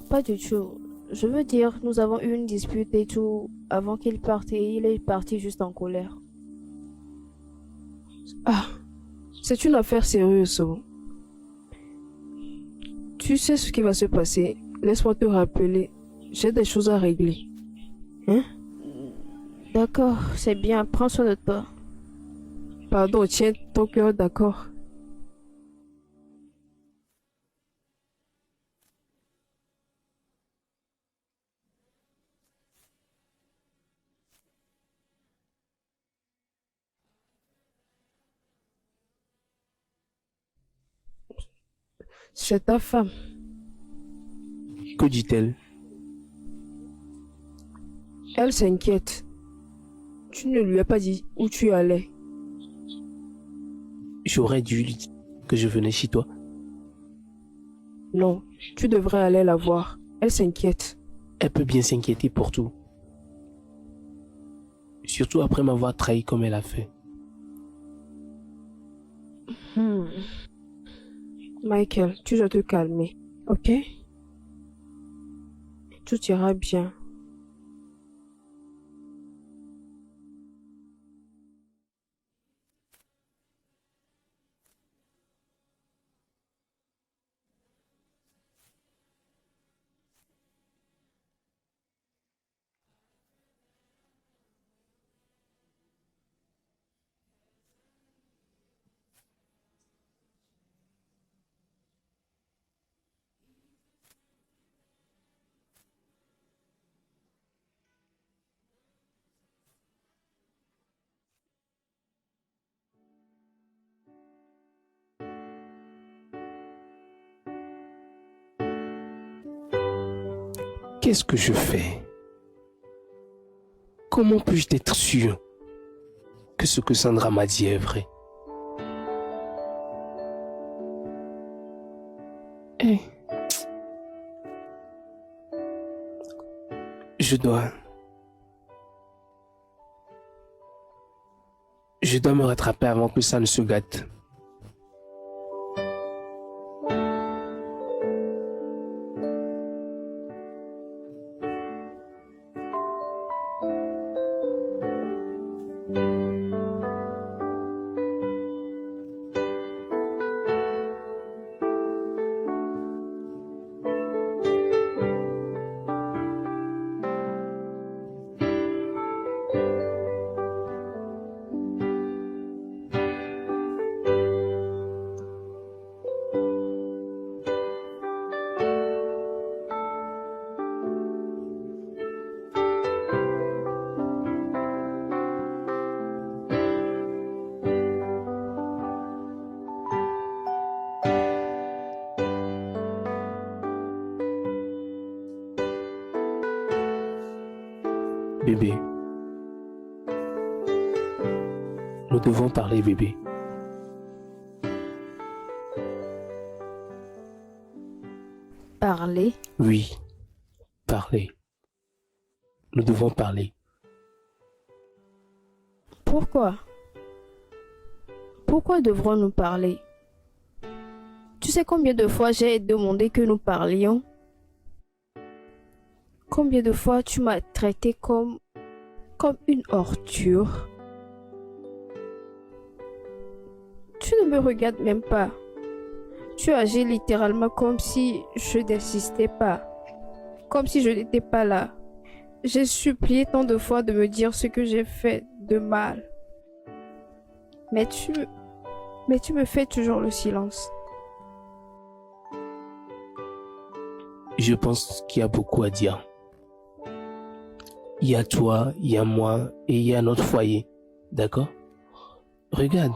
[SPEAKER 1] Pas du tout. Je veux dire, nous avons eu une dispute et tout avant qu'il parte et il est parti juste en colère.
[SPEAKER 4] Ah, c'est une affaire sérieuse. Oh. Tu sais ce qui va se passer. Laisse-moi te rappeler. J'ai des choses à régler. Hein?
[SPEAKER 1] D'accord, c'est bien. Prends soin de toi.
[SPEAKER 4] Pardon, tiens ton cœur, d'accord? C'est ta femme.
[SPEAKER 2] Que dit-elle?
[SPEAKER 4] Elle s'inquiète. Tu ne lui as pas dit où tu allais.
[SPEAKER 2] J'aurais dû lui dire que je venais chez toi.
[SPEAKER 4] Non, tu devrais aller la voir. Elle s'inquiète.
[SPEAKER 2] Elle peut bien s'inquiéter pour tout. Surtout après m'avoir trahi comme elle a fait.
[SPEAKER 4] Michael, tu dois te calmer, ok? Tout ira bien.
[SPEAKER 2] Qu'est-ce que je fais? Comment puis-je être sûr que ce que Sandra m'a dit est vrai? Eh, je dois me rattraper avant que ça ne se gâte. Bébé, nous devons parler, bébé.
[SPEAKER 1] Parler?
[SPEAKER 2] Oui, parler. Nous devons parler.
[SPEAKER 1] Pourquoi? Pourquoi devrons-nous parler? Tu sais combien de fois j'ai demandé que nous parlions? Combien de fois tu m'as traité comme une ordure? Tu ne me regardes même pas. Tu agis littéralement comme si je n'insistais pas, comme si je n'étais pas là. J'ai supplié tant de fois de me dire ce que j'ai fait de mal. Mais tu me fais toujours le silence.
[SPEAKER 2] Je pense qu'il y a beaucoup à dire. Il y a toi, il y a moi et il y a notre foyer. D'accord? Regarde,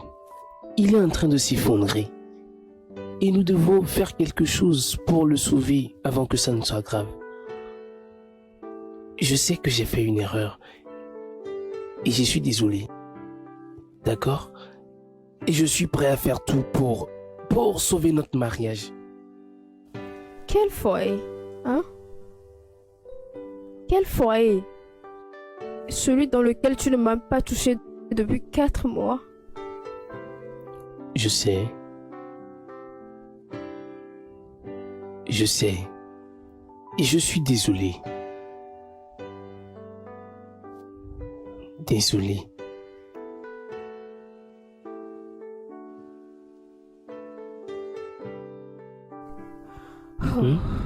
[SPEAKER 2] il est en train de s'effondrer. Et nous devons faire quelque chose pour le sauver avant que ça ne soit grave. Je sais que j'ai fait une erreur. Et je suis désolé. D'accord? Et je suis prêt à faire tout pour sauver notre mariage.
[SPEAKER 1] Quel foyer, hein? Quel foyer? Celui dans lequel tu ne m'as pas touché depuis 4 mois.
[SPEAKER 2] Je sais. Je sais. Et je suis désolé. Désolé.
[SPEAKER 1] Oh.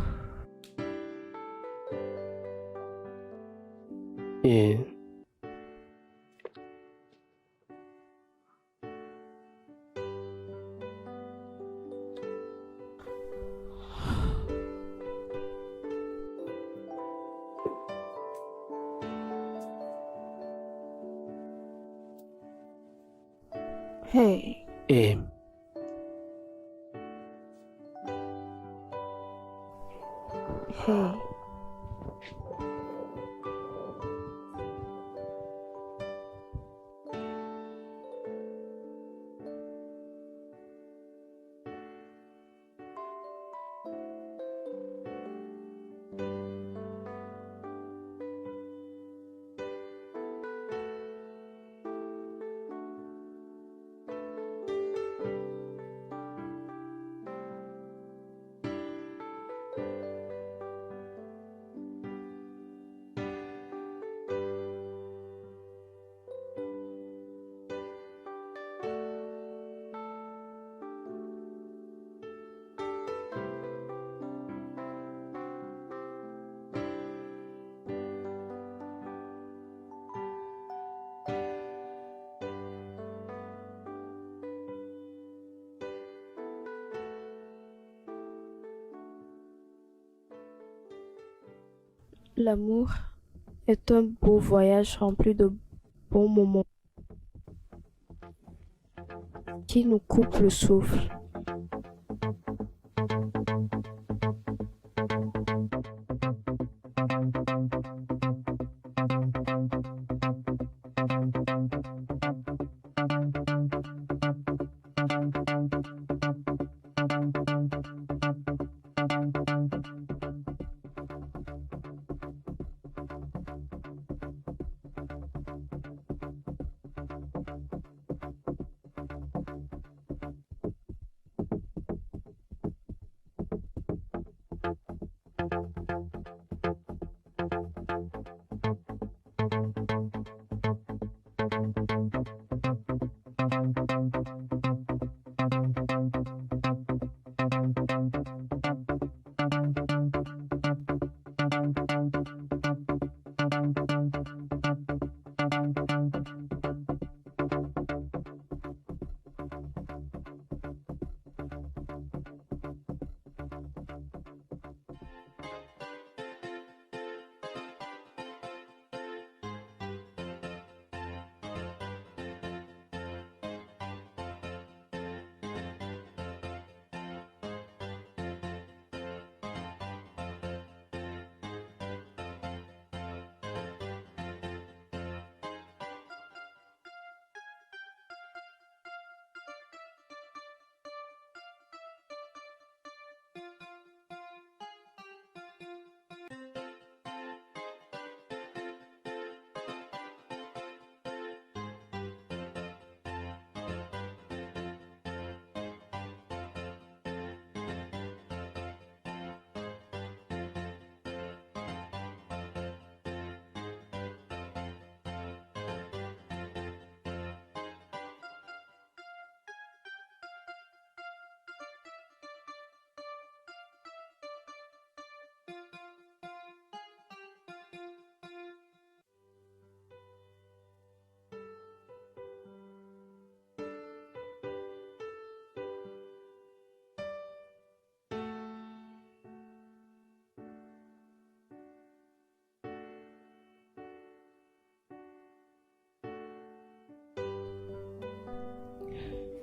[SPEAKER 2] Et
[SPEAKER 1] Hey,
[SPEAKER 2] Et
[SPEAKER 1] hey. L'amour est un beau voyage rempli de bons moments qui nous coupent le souffle.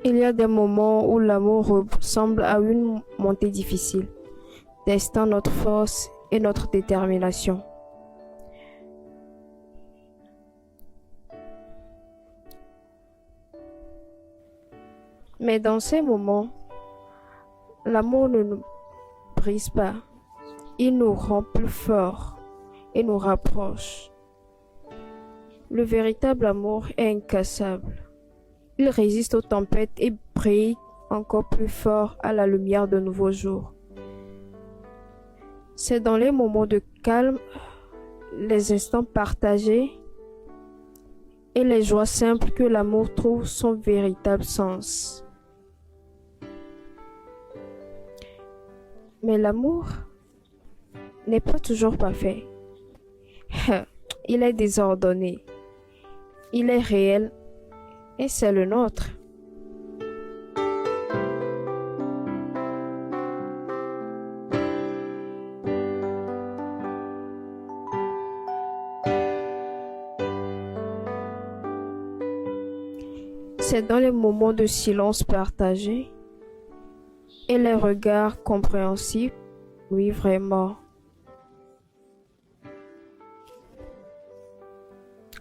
[SPEAKER 1] Il y a des moments où l'amour ressemble à une montée difficile, testant notre force et notre détermination. Mais dans ces moments, l'amour ne nous brise pas, il nous rend plus forts et nous rapproche. Le véritable amour est incassable. Il résiste aux tempêtes et brille encore plus fort à la lumière de nouveaux jours. C'est dans les moments de calme, les instants partagés et les joies simples que l'amour trouve son véritable sens. Mais l'amour n'est pas toujours parfait. Il est désordonné. Il est réel et c'est le nôtre. C'est dans les moments de silence partagé et les regards compréhensifs, oui vraiment.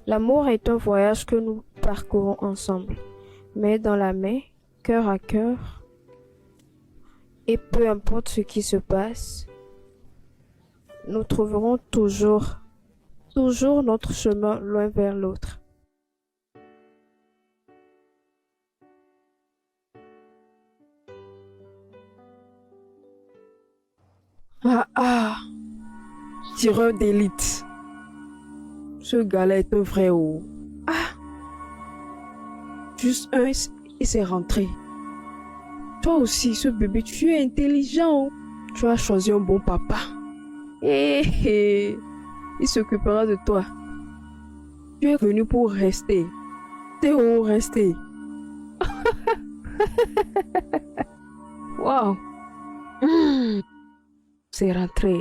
[SPEAKER 1] L'amour est un voyage que nous parcourons ensemble, main dans la main, cœur à cœur, et peu importe ce qui se passe, nous trouverons toujours notre chemin l'un vers l'autre.
[SPEAKER 4] Ah, tireur d'élite. Ce gars-là est un vrai haut. Ah, juste un et c'est rentré. Toi aussi, ce bébé, tu es intelligent. Tu as choisi un bon papa. Il s'occupera de toi. Tu es venu pour rester. C'est où rester? Wow. C'est rentré.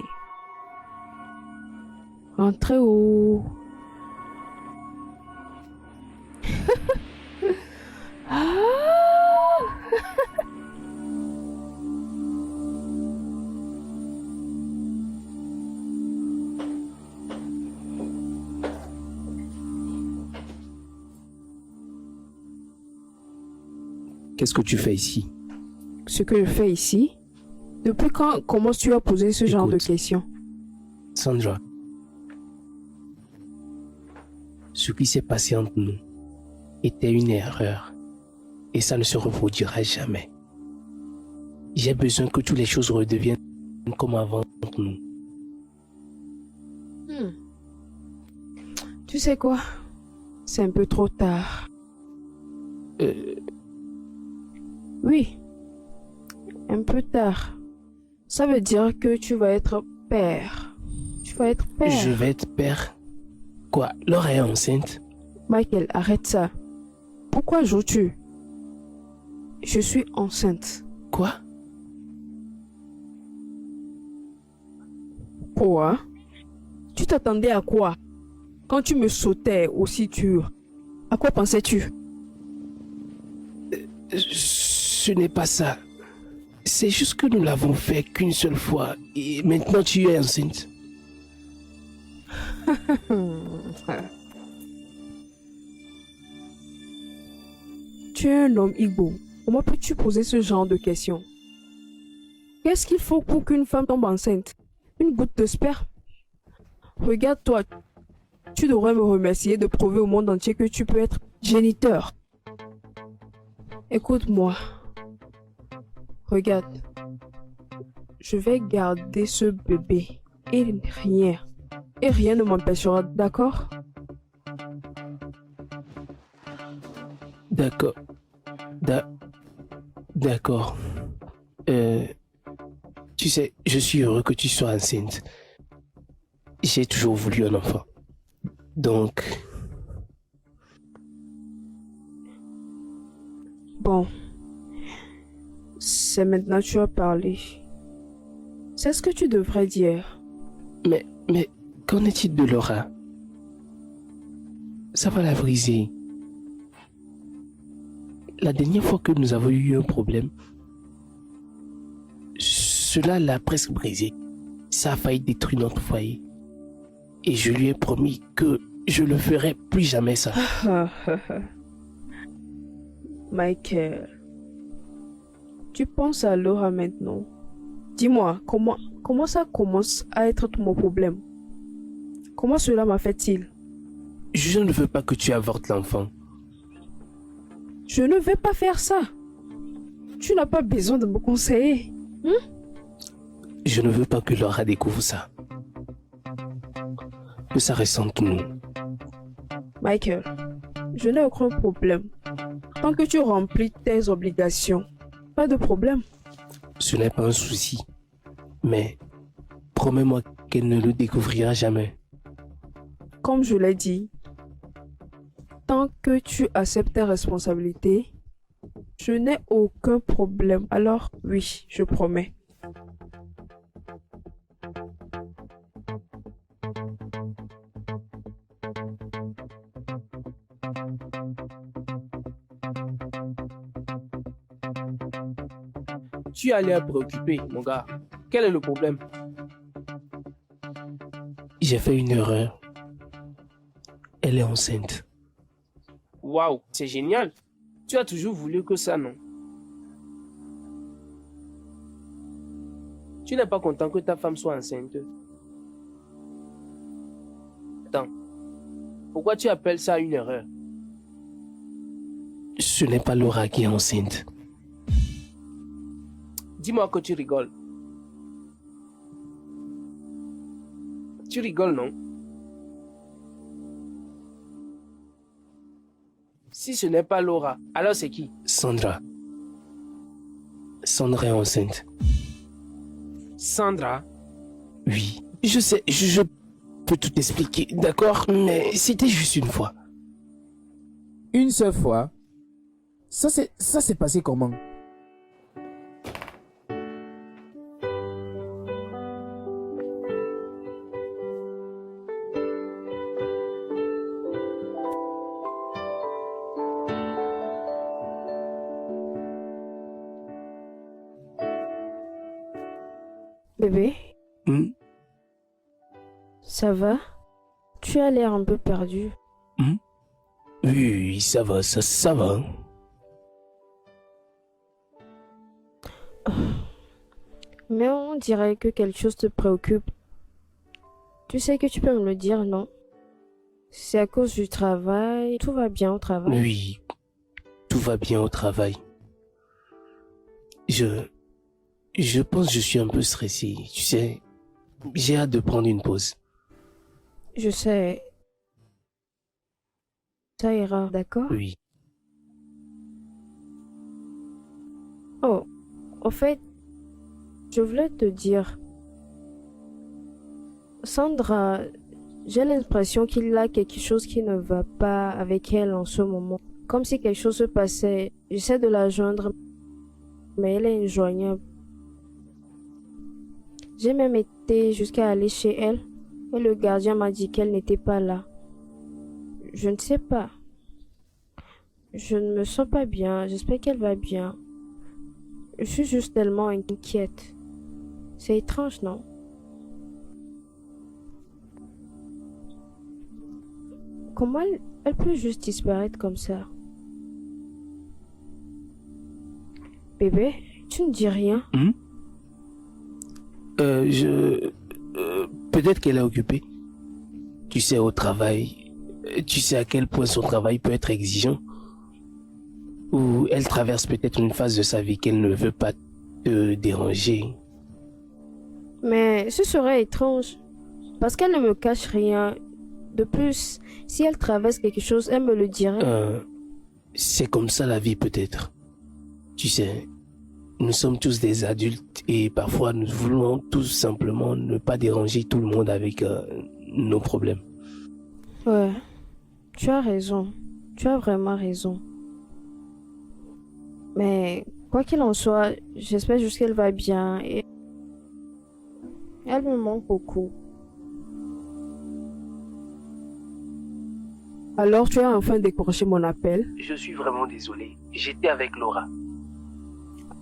[SPEAKER 4] Rentré où?
[SPEAKER 2] Qu'est-ce que tu fais ici?
[SPEAKER 4] Ce que je fais ici? Depuis quand commences-tu à poser ce genre de questions?
[SPEAKER 2] Sandra, ce qui s'est passé entre nous était une erreur et ça ne se reproduira jamais. J'ai besoin que toutes les choses redeviennent comme avant entre nous.
[SPEAKER 4] Tu sais quoi? C'est un peu trop tard. Oui, un peu tard. Ça veut dire que tu vas être père. Tu vas être père.
[SPEAKER 2] Je vais être père? Quoi? Laura est enceinte?
[SPEAKER 4] Michael, arrête ça. Pourquoi joues-tu? Je suis enceinte.
[SPEAKER 2] Quoi?
[SPEAKER 4] Quoi? Tu t'attendais à quoi? Quand tu me sautais aussi dur, à quoi pensais-tu?
[SPEAKER 2] Ce n'est pas ça. C'est juste que nous l'avons fait qu'une seule fois et maintenant tu es enceinte.
[SPEAKER 4] Tu es un homme Igbo. Comment peux-tu poser ce genre de questions? Qu'est-ce qu'il faut pour qu'une femme tombe enceinte? Une goutte de sperme? Regarde-toi. Tu devrais me remercier de prouver au monde entier que tu peux être géniteur. Écoute-moi. Regarde. Je vais garder ce bébé et rien ne m'empêchera, d'accord?
[SPEAKER 2] D'accord. D'accord. Tu sais, je suis heureux que tu sois enceinte. J'ai toujours voulu un enfant. Donc...
[SPEAKER 4] Bon. C'est maintenant que tu as parlé. C'est ce que tu devrais dire.
[SPEAKER 2] Mais qu'en est-il de Laura? Ça va la briser. La dernière fois que nous avons eu un problème, cela l'a presque brisé. Ça a failli détruire notre foyer. Et je lui ai promis que je ne ferai plus jamais ça.
[SPEAKER 4] Michael, tu penses à Laura maintenant. Dis-moi, comment ça commence à être tout mon problème? Comment cela m'affecte-t-il?
[SPEAKER 2] Je ne veux pas que tu avortes l'enfant.
[SPEAKER 4] Je ne vais pas faire ça. Tu n'as pas besoin de me conseiller.
[SPEAKER 2] Je ne veux pas que Laura découvre ça. Que ça reste entre nous.
[SPEAKER 4] Michael, je n'ai aucun problème. Tant que tu remplis tes obligations, pas de problème.
[SPEAKER 2] Ce n'est pas un souci. Mais promets-moi qu'elle ne le découvrira jamais.
[SPEAKER 4] Comme je l'ai dit, tant que tu acceptes tes responsabilités, je n'ai aucun problème. Alors oui, je promets.
[SPEAKER 5] Tu as l'air préoccupé, mon gars. Quel est le problème?
[SPEAKER 2] J'ai fait une erreur. Elle est enceinte.
[SPEAKER 5] Waouh, c'est génial. Tu as toujours voulu que ça, non? Tu n'es pas content que ta femme soit enceinte? Attends. Pourquoi tu appelles ça une erreur?
[SPEAKER 2] Ce n'est pas Laura qui est enceinte.
[SPEAKER 5] Dis-moi que tu rigoles. Tu rigoles, non? Si ce n'est pas Laura, alors c'est qui?
[SPEAKER 2] Sandra. Sandra est enceinte.
[SPEAKER 5] Sandra?
[SPEAKER 2] Oui. Je sais, je peux tout expliquer, d'accord? Mais c'était juste une fois.
[SPEAKER 6] Une seule fois? Ça s'est passé comment?
[SPEAKER 1] Bébé,
[SPEAKER 2] Hmm?
[SPEAKER 1] ça va? Tu as l'air un peu perdu.
[SPEAKER 2] Oui, ça va, ça va.
[SPEAKER 1] Mais on dirait que quelque chose te préoccupe. Tu sais que tu peux me le dire, non? C'est à cause du travail. Tout va bien au travail.
[SPEAKER 2] Oui, tout va bien au travail. Je pense que je suis un peu stressé. Tu sais, j'ai hâte de prendre une pause.
[SPEAKER 1] Je sais. Ça ira, d'accord?
[SPEAKER 2] Oui.
[SPEAKER 1] Oh, au fait, je voulais te dire. Sandra, j'ai l'impression qu'il y a quelque chose qui ne va pas avec elle en ce moment. Comme si quelque chose se passait. J'essaie de la joindre, mais elle est injoignable. J'ai même été jusqu'à aller chez elle, et le gardien m'a dit qu'elle n'était pas là. Je ne sais pas. Je ne me sens pas bien. J'espère qu'elle va bien. Je suis juste tellement inquiète. C'est étrange, non? Comment elle peut juste disparaître comme ça? Bébé, tu ne dis rien?
[SPEAKER 2] Peut-être qu'elle est occupée. Tu sais, au travail, tu sais à quel point son travail peut être exigeant. Ou elle traverse peut-être une phase de sa vie qu'elle ne veut pas te déranger.
[SPEAKER 1] Mais ce serait étrange. Parce qu'elle ne me cache rien. De plus, si elle traverse quelque chose, elle me le dirait.
[SPEAKER 2] C'est comme ça la vie peut-être. Tu sais, nous sommes tous des adultes et parfois nous voulons tout simplement ne pas déranger tout le monde avec nos problèmes.
[SPEAKER 1] Ouais, tu as raison. Tu as vraiment raison. Mais quoi qu'il en soit, j'espère juste qu'elle va bien et elle me manque beaucoup.
[SPEAKER 4] Alors tu as enfin décroché mon appel.
[SPEAKER 2] Je suis vraiment désolé. J'étais avec Laura.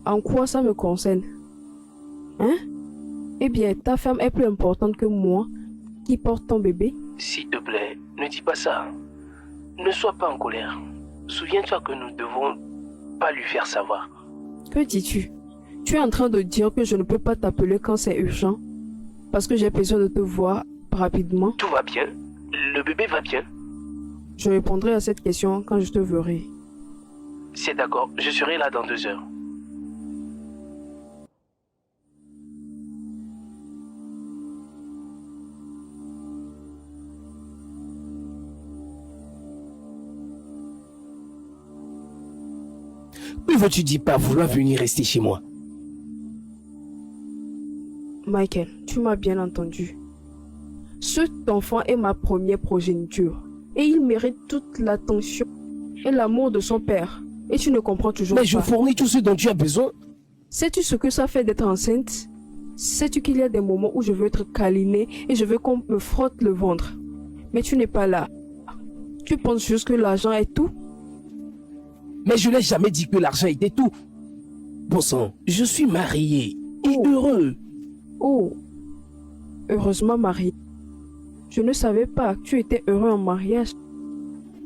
[SPEAKER 4] En quoi ça me concerne? Hein? Eh bien, ta femme est plus importante que moi qui porte ton bébé.
[SPEAKER 2] S'il te plaît, ne dis pas ça. Ne sois pas en colère. Souviens-toi que nous ne devons pas lui faire savoir.
[SPEAKER 4] Que dis-tu? Tu es en train de dire que je ne peux pas t'appeler quand c'est urgent? Parce que j'ai besoin de te voir rapidement?
[SPEAKER 2] Tout va bien. Le bébé va bien.
[SPEAKER 4] Je répondrai à cette question quand je te verrai.
[SPEAKER 2] C'est d'accord, je serai là dans 2 heures. Que veux-tu dire par vouloir venir rester chez moi?
[SPEAKER 4] Michael, tu m'as bien entendu. Cet enfant est ma première progéniture. Et il mérite toute l'attention et l'amour de son père. Et tu ne comprends toujours
[SPEAKER 2] Mais
[SPEAKER 4] pas.
[SPEAKER 2] je fournis tout ce dont tu as besoin.
[SPEAKER 4] Sais-tu ce que ça fait d'être enceinte? Sais-tu qu'il y a des moments où je veux être câlinée et je veux qu'on me frotte le ventre? Mais tu n'es pas là. Tu penses juste que l'argent est tout?
[SPEAKER 2] Mais je n'ai jamais dit que l'argent était tout. Bon sang, je suis marié et heureux.
[SPEAKER 4] Oh, heureusement marié. Je ne savais pas que tu étais heureux en mariage.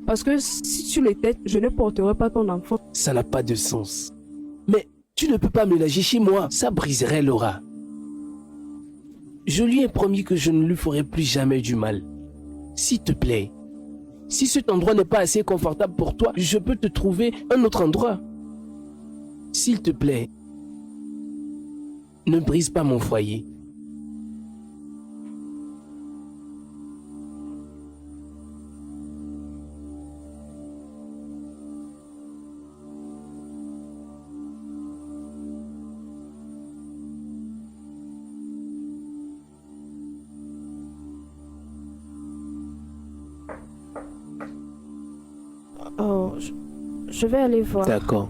[SPEAKER 4] Parce que si tu l'étais, je ne porterais pas ton enfant.
[SPEAKER 2] Ça n'a pas de sens. Mais tu ne peux pas me lâcher chez moi, ça briserait Laura. Je lui ai promis que je ne lui ferai plus jamais du mal. S'il te plaît, si cet endroit n'est pas assez confortable pour toi, je peux te trouver un autre endroit. S'il te plaît, ne brise pas mon foyer.
[SPEAKER 1] Oh, je vais aller voir.
[SPEAKER 2] D'accord.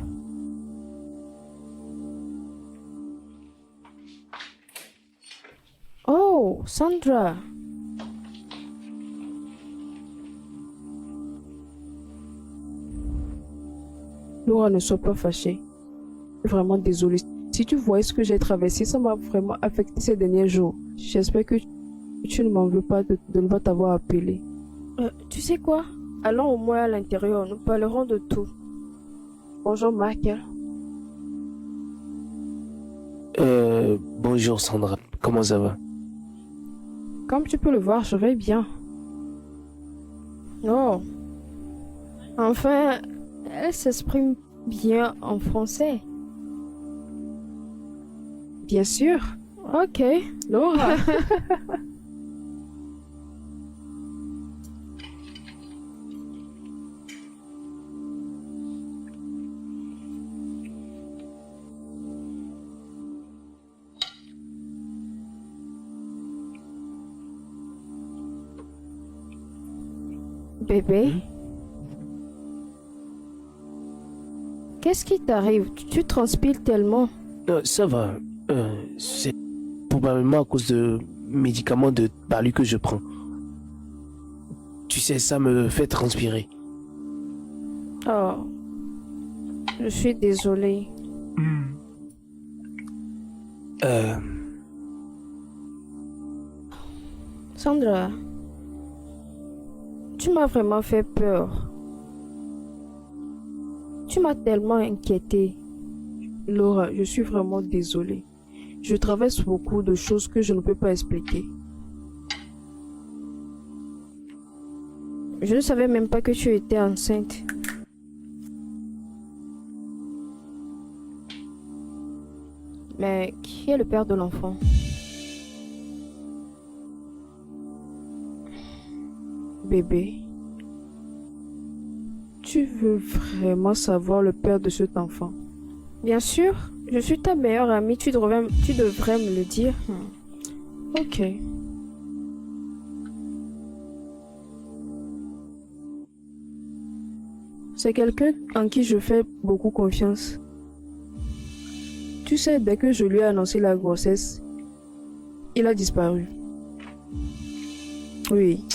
[SPEAKER 1] Oh, Sandra.
[SPEAKER 4] Laura, ne sois pas fâchée. Je suis vraiment désolée. Si tu voyais ce que j'ai traversé, ça m'a vraiment affecté ces derniers jours. J'espère que tu ne m'en veux pas de ne pas t'avoir appelé.
[SPEAKER 1] Tu sais quoi? Allons au moins à l'intérieur, nous parlerons de tout. Bonjour, Michael.
[SPEAKER 2] Bonjour Sandra, comment ça va?
[SPEAKER 4] Comme tu peux le voir, je vais bien.
[SPEAKER 1] Oh. Enfin, elle s'exprime bien en français.
[SPEAKER 4] Bien sûr.
[SPEAKER 1] Ok.
[SPEAKER 4] Laura.
[SPEAKER 1] Bébé. Qu'est-ce qui t'arrive? Tu transpires tellement.
[SPEAKER 2] Ça va. C'est probablement à cause de médicaments de palu que je prends. Tu sais, ça me fait transpirer.
[SPEAKER 1] Oh. Je suis désolée. Sandra. Tu m'as vraiment fait peur. Tu m'as tellement inquiétée.
[SPEAKER 4] Laura, je suis vraiment désolée. Je traverse beaucoup de choses que je ne peux pas expliquer.
[SPEAKER 1] Je ne savais même pas que tu étais enceinte. Mais qui est le père de l'enfant?
[SPEAKER 4] Bébé, tu veux vraiment savoir le père de cet enfant?
[SPEAKER 1] Bien sûr, je suis ta meilleure amie, tu devrais me le dire.
[SPEAKER 4] Ok. C'est quelqu'un en qui je fais beaucoup confiance. Tu sais, dès que je lui ai annoncé la grossesse, il a disparu. Oui.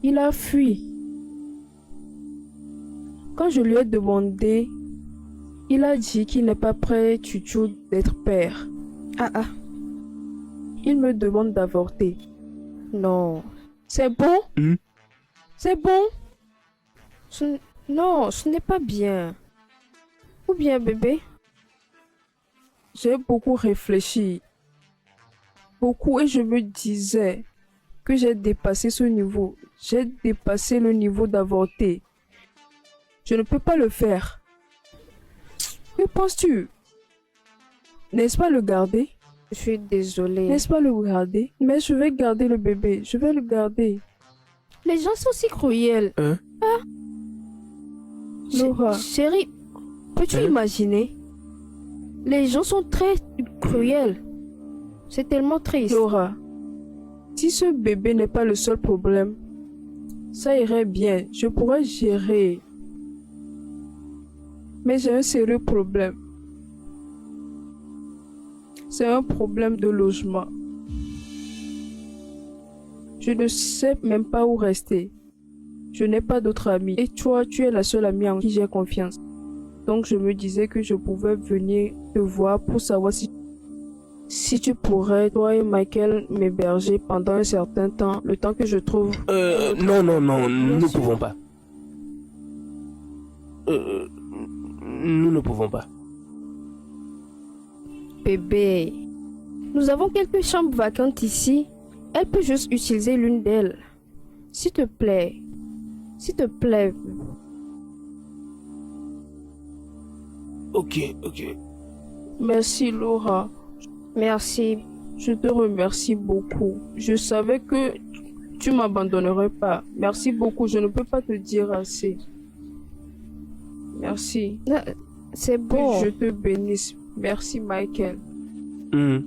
[SPEAKER 4] Il a fui. Quand je lui ai demandé, il a dit qu'il n'est pas prêt, Chuchu, d'être père.
[SPEAKER 1] Ah.
[SPEAKER 4] Il me demande d'avorter.
[SPEAKER 1] Non.
[SPEAKER 4] C'est bon? C'est bon?
[SPEAKER 1] Non, ce n'est pas bien. Ou bien, bébé?
[SPEAKER 4] J'ai beaucoup réfléchi. beaucoup et je me disais que j'ai dépassé ce niveau. J'ai dépassé le niveau d'avorter. Je ne peux pas le faire. Que penses-tu? N'est-ce pas le garder?
[SPEAKER 1] Je suis désolée.
[SPEAKER 4] N'est-ce pas le garder? Mais je vais garder le bébé. Je vais le garder.
[SPEAKER 1] Les gens sont si cruels.
[SPEAKER 2] Hein?
[SPEAKER 4] Laura.
[SPEAKER 1] Chérie, peux-tu
[SPEAKER 2] Hein?
[SPEAKER 1] imaginer? Les gens sont très cruels. C'est tellement triste.
[SPEAKER 4] Laura, si ce bébé n'est pas le seul problème, ça irait bien. Je pourrais gérer. Mais j'ai un sérieux problème. C'est un problème de logement. Je ne sais même pas où rester. Je n'ai pas d'autres amis. Et toi, tu es la seule amie en qui j'ai confiance. Donc je me disais que je pouvais venir te voir pour savoir si tu pourrais, toi et Michael, m'héberger pendant un certain temps, le temps que je trouve...
[SPEAKER 2] Non, nous ne
[SPEAKER 1] sûr.
[SPEAKER 2] pouvons pas. Nous ne pouvons pas.
[SPEAKER 1] Bébé, nous avons quelques chambres vacantes ici. Elle peut juste utiliser l'une d'elles. S'il te plaît. S'il te plaît.
[SPEAKER 2] Ok.
[SPEAKER 4] Merci Laura.
[SPEAKER 1] Merci.
[SPEAKER 4] Je te remercie beaucoup. Je savais que tu m'abandonnerais pas. Merci beaucoup. Je ne peux pas te dire assez. Merci.
[SPEAKER 1] C'est
[SPEAKER 4] Que
[SPEAKER 1] bon.
[SPEAKER 4] je te bénisse. Merci Michael.
[SPEAKER 2] Hmm.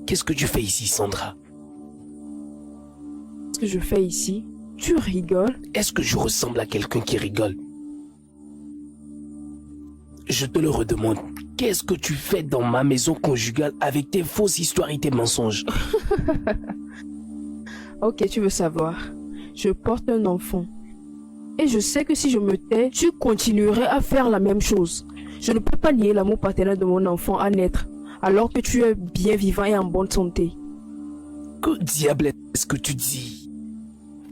[SPEAKER 2] Qu'est-ce que tu fais ici, Sandra?
[SPEAKER 4] Qu'est-ce que je fais ici? Tu rigoles?
[SPEAKER 2] Est-ce que je ressemble à quelqu'un qui rigole? Je te le redemande. Qu'est-ce que tu fais dans ma maison conjugale avec tes fausses histoires et tes mensonges?
[SPEAKER 4] Ok, tu veux savoir. Je porte un enfant. Et je sais que si je me tais, tu continuerais à faire la même chose. Je ne peux pas nier l'amour paternel de mon enfant à naître, alors que tu es bien vivant et en bonne santé.
[SPEAKER 2] Que diable est-ce que tu dis?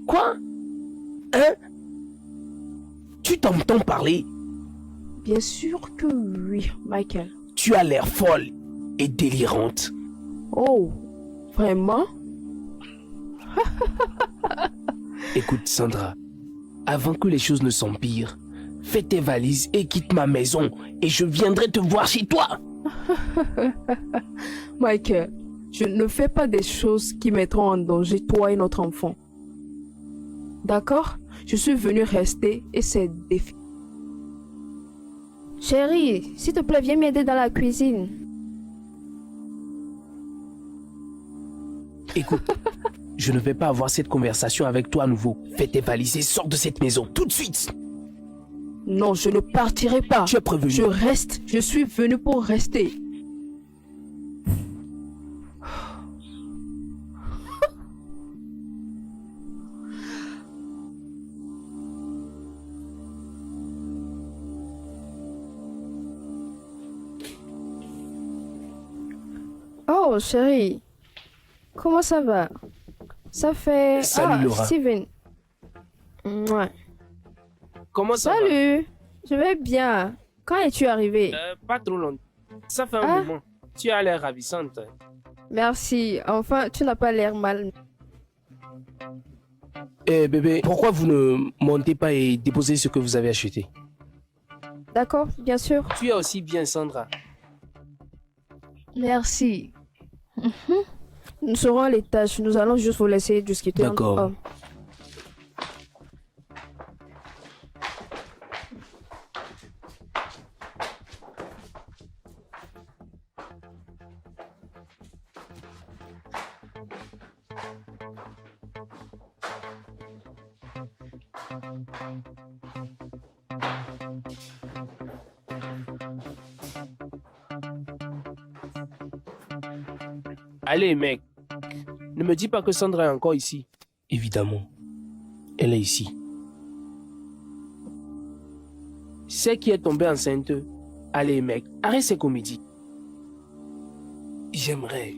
[SPEAKER 2] Quoi? Hein? Tu t'entends parler?
[SPEAKER 4] Bien sûr que oui, Michael.
[SPEAKER 2] Tu as l'air folle et délirante.
[SPEAKER 4] Oh, vraiment?
[SPEAKER 2] Écoute, Sandra, avant que les choses ne s'empirent, fais tes valises et quitte ma maison et je viendrai te voir chez toi.
[SPEAKER 4] Michael, je ne fais pas des choses qui mettront en danger toi et notre enfant. D'accord? Je suis venu rester et c'est défi.
[SPEAKER 1] Chérie, s'il te plaît, viens m'aider dans la cuisine.
[SPEAKER 2] Écoute, je ne vais pas avoir cette conversation avec toi à nouveau. Fais tes valises et sors de cette maison tout de suite.
[SPEAKER 4] Non, je ne partirai pas.
[SPEAKER 2] Tu es prévenu.
[SPEAKER 4] Je reste. Je suis venu pour rester.
[SPEAKER 1] Oh, chérie. Comment ça va? Ça fait...
[SPEAKER 2] Salut, Laura.
[SPEAKER 1] Steven. Ouais.
[SPEAKER 5] Comment ça va?
[SPEAKER 1] Salut. Je vais bien. Quand es-tu arrivé?
[SPEAKER 5] Pas trop longtemps. Ça fait un
[SPEAKER 1] Ah.
[SPEAKER 5] moment. Tu as l'air ravissante.
[SPEAKER 1] Merci. Enfin, tu n'as pas l'air mal.
[SPEAKER 2] Eh bébé, pourquoi vous ne montez pas et déposez ce que vous avez acheté?
[SPEAKER 1] D'accord, bien sûr.
[SPEAKER 5] Tu es aussi bien, Sandra.
[SPEAKER 1] Merci. Nous serons à l'étage. Nous allons juste vous laisser discuter. entre
[SPEAKER 2] D'accord.
[SPEAKER 1] hommes.
[SPEAKER 5] Allez, mec. Ne me dis pas que Sandra est encore ici.
[SPEAKER 2] Évidemment, elle est ici.
[SPEAKER 5] C'est qui est tombé enceinte. Allez, mec. Arrête ces comédies.
[SPEAKER 2] J'aimerais.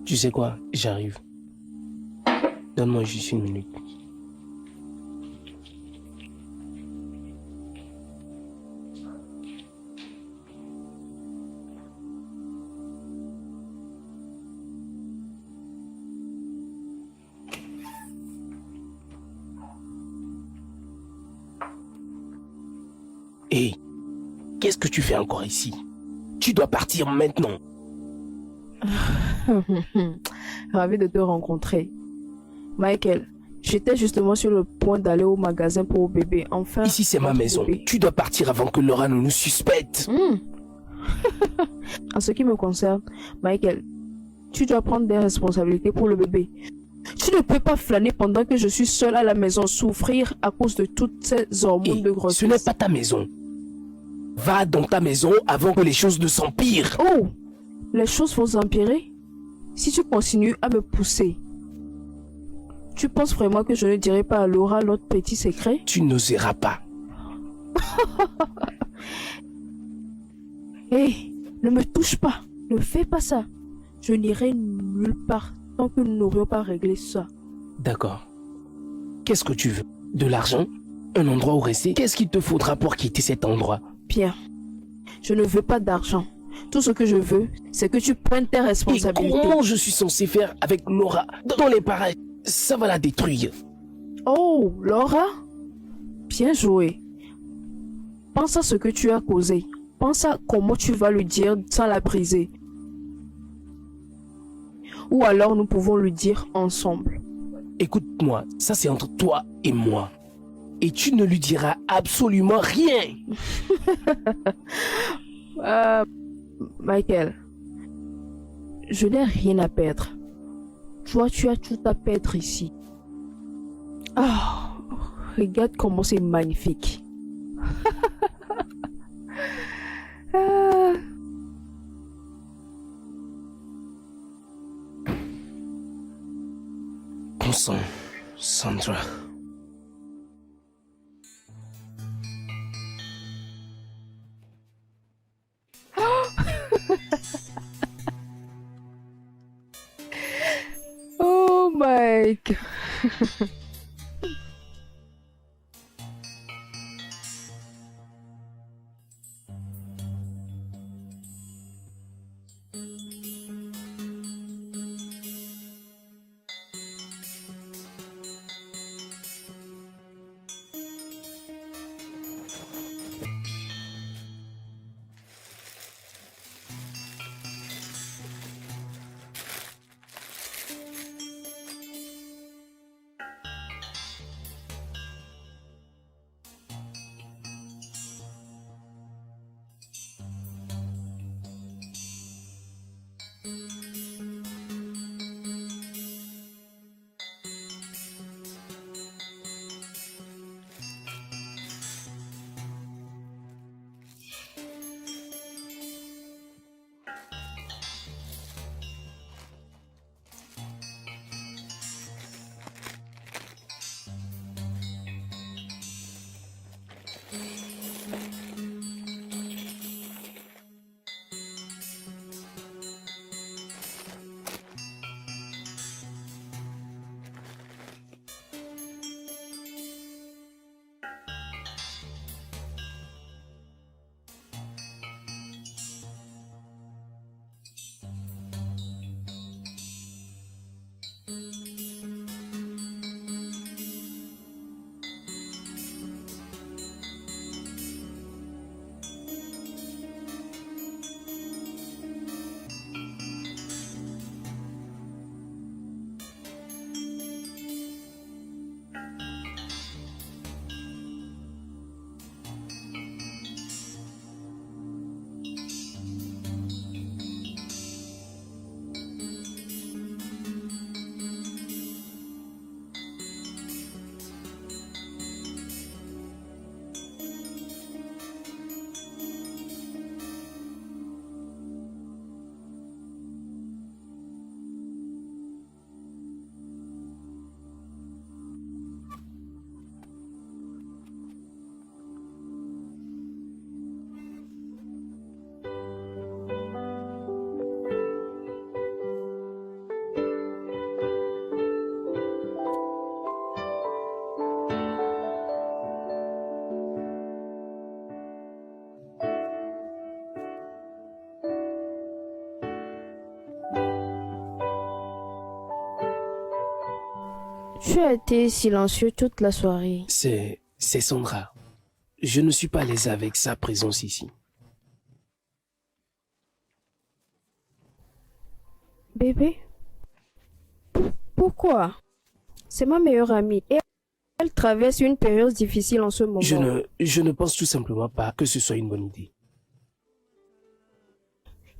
[SPEAKER 2] Tu sais quoi? J'arrive. Donne-moi juste une minute. Hé, qu'est-ce que tu fais encore ici? Tu dois partir maintenant.
[SPEAKER 4] Ravi de te rencontrer. Michael, j'étais justement sur le point d'aller au magasin pour bébé. Enfin,
[SPEAKER 2] Ici, c'est ma
[SPEAKER 4] votre
[SPEAKER 2] maison.
[SPEAKER 4] bébé.
[SPEAKER 2] Tu dois partir avant que Laura ne nous suspecte.
[SPEAKER 4] En ce qui me concerne, Michael, tu dois prendre des responsabilités pour le bébé. Tu ne peux pas flâner pendant que je suis seule à la maison, souffrir à cause de toutes ces hormones
[SPEAKER 2] Et
[SPEAKER 4] de grossesse.
[SPEAKER 2] ce n'est pas ta maison. Va dans ta maison avant que les choses ne s'empirent.
[SPEAKER 4] Oh, les choses vont s'empirer si tu continues à me pousser. Tu penses vraiment que je ne dirai pas à Laura l'autre petit secret?
[SPEAKER 2] Tu n'oseras pas.
[SPEAKER 4] Hé, ne me touche pas, ne fais pas ça. Je n'irai nulle part tant que nous n'aurions pas réglé ça.
[SPEAKER 2] D'accord. Qu'est-ce que tu veux? De l'argent? Un endroit où rester? Qu'est-ce qu'il te faudra pour quitter cet endroit?
[SPEAKER 4] Bien, je ne veux pas d'argent. Tout ce que je veux, c'est que tu prennes tes
[SPEAKER 2] Et
[SPEAKER 4] responsabilités.
[SPEAKER 2] comment je suis censé faire avec Laura dans les parages? Ça va la détruire.
[SPEAKER 4] Oh, Laura? Bien joué. Pense à ce que tu as causé. Pense à comment tu vas lui dire sans la briser. Ou alors nous pouvons lui dire ensemble.
[SPEAKER 2] Écoute-moi, ça c'est entre toi et moi. Et tu ne lui diras absolument rien.
[SPEAKER 4] Michael, je n'ai rien à perdre. Toi, tu as tout à perdre ici. Ah, regarde comment c'est magnifique. Ah.
[SPEAKER 2] Bon sang, Sandra.
[SPEAKER 4] Oh my God.
[SPEAKER 1] Tu as été silencieux toute la soirée.
[SPEAKER 2] C'est Sandra. Je ne suis pas à l'aise avec sa présence ici.
[SPEAKER 1] Bébé? Pourquoi? C'est ma meilleure amie et elle traverse une période difficile en ce moment.
[SPEAKER 2] Je ne pense tout simplement pas que ce soit une bonne idée.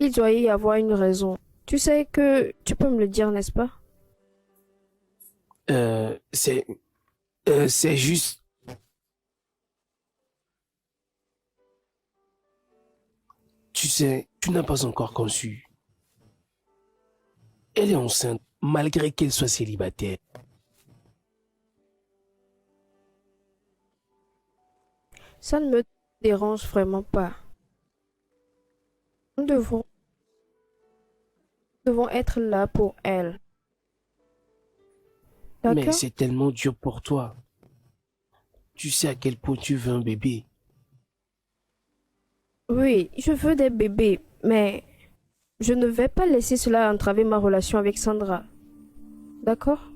[SPEAKER 1] Il doit y avoir une raison. Tu sais que tu peux me le dire, n'est-ce pas?
[SPEAKER 2] C'est juste... Tu sais, tu n'as pas encore conçu. Elle est enceinte, malgré qu'elle soit célibataire.
[SPEAKER 1] Ça ne me dérange vraiment pas. Nous devons être là pour elle.
[SPEAKER 2] Mais
[SPEAKER 1] D'accord?
[SPEAKER 2] c'est tellement dur pour toi. Tu sais à quel point tu veux un bébé.
[SPEAKER 1] Oui, je veux des bébés, mais je ne vais pas laisser cela entraver ma relation avec Sandra. D'accord?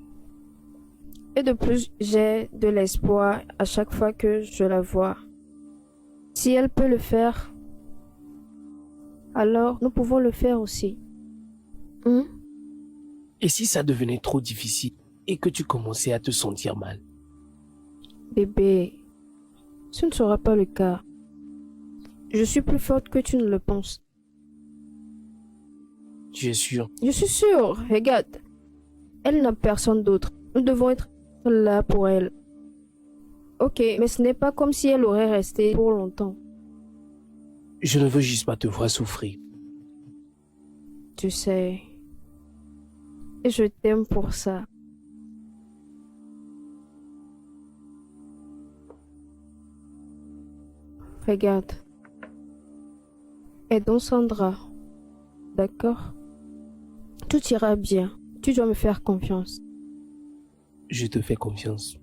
[SPEAKER 1] Et de plus, j'ai de l'espoir à chaque fois que je la vois. Si elle peut le faire, alors nous pouvons le faire aussi. Hein?
[SPEAKER 2] Et si ça devenait trop difficile et que tu commençais à te sentir mal?
[SPEAKER 1] Bébé, ce ne sera pas le cas. Je suis plus forte que tu ne le penses.
[SPEAKER 2] Tu es sûr?
[SPEAKER 1] Je suis sûre, regarde. Elle n'a personne d'autre. Nous devons être là pour elle. Ok, mais ce n'est pas comme si elle aurait resté pour longtemps.
[SPEAKER 2] Je ne veux juste pas te voir souffrir.
[SPEAKER 1] Tu sais. Et je t'aime pour ça. Regarde. Aidons Sandra. D'accord? Tout ira bien. Tu dois me faire confiance.
[SPEAKER 2] Je te fais confiance.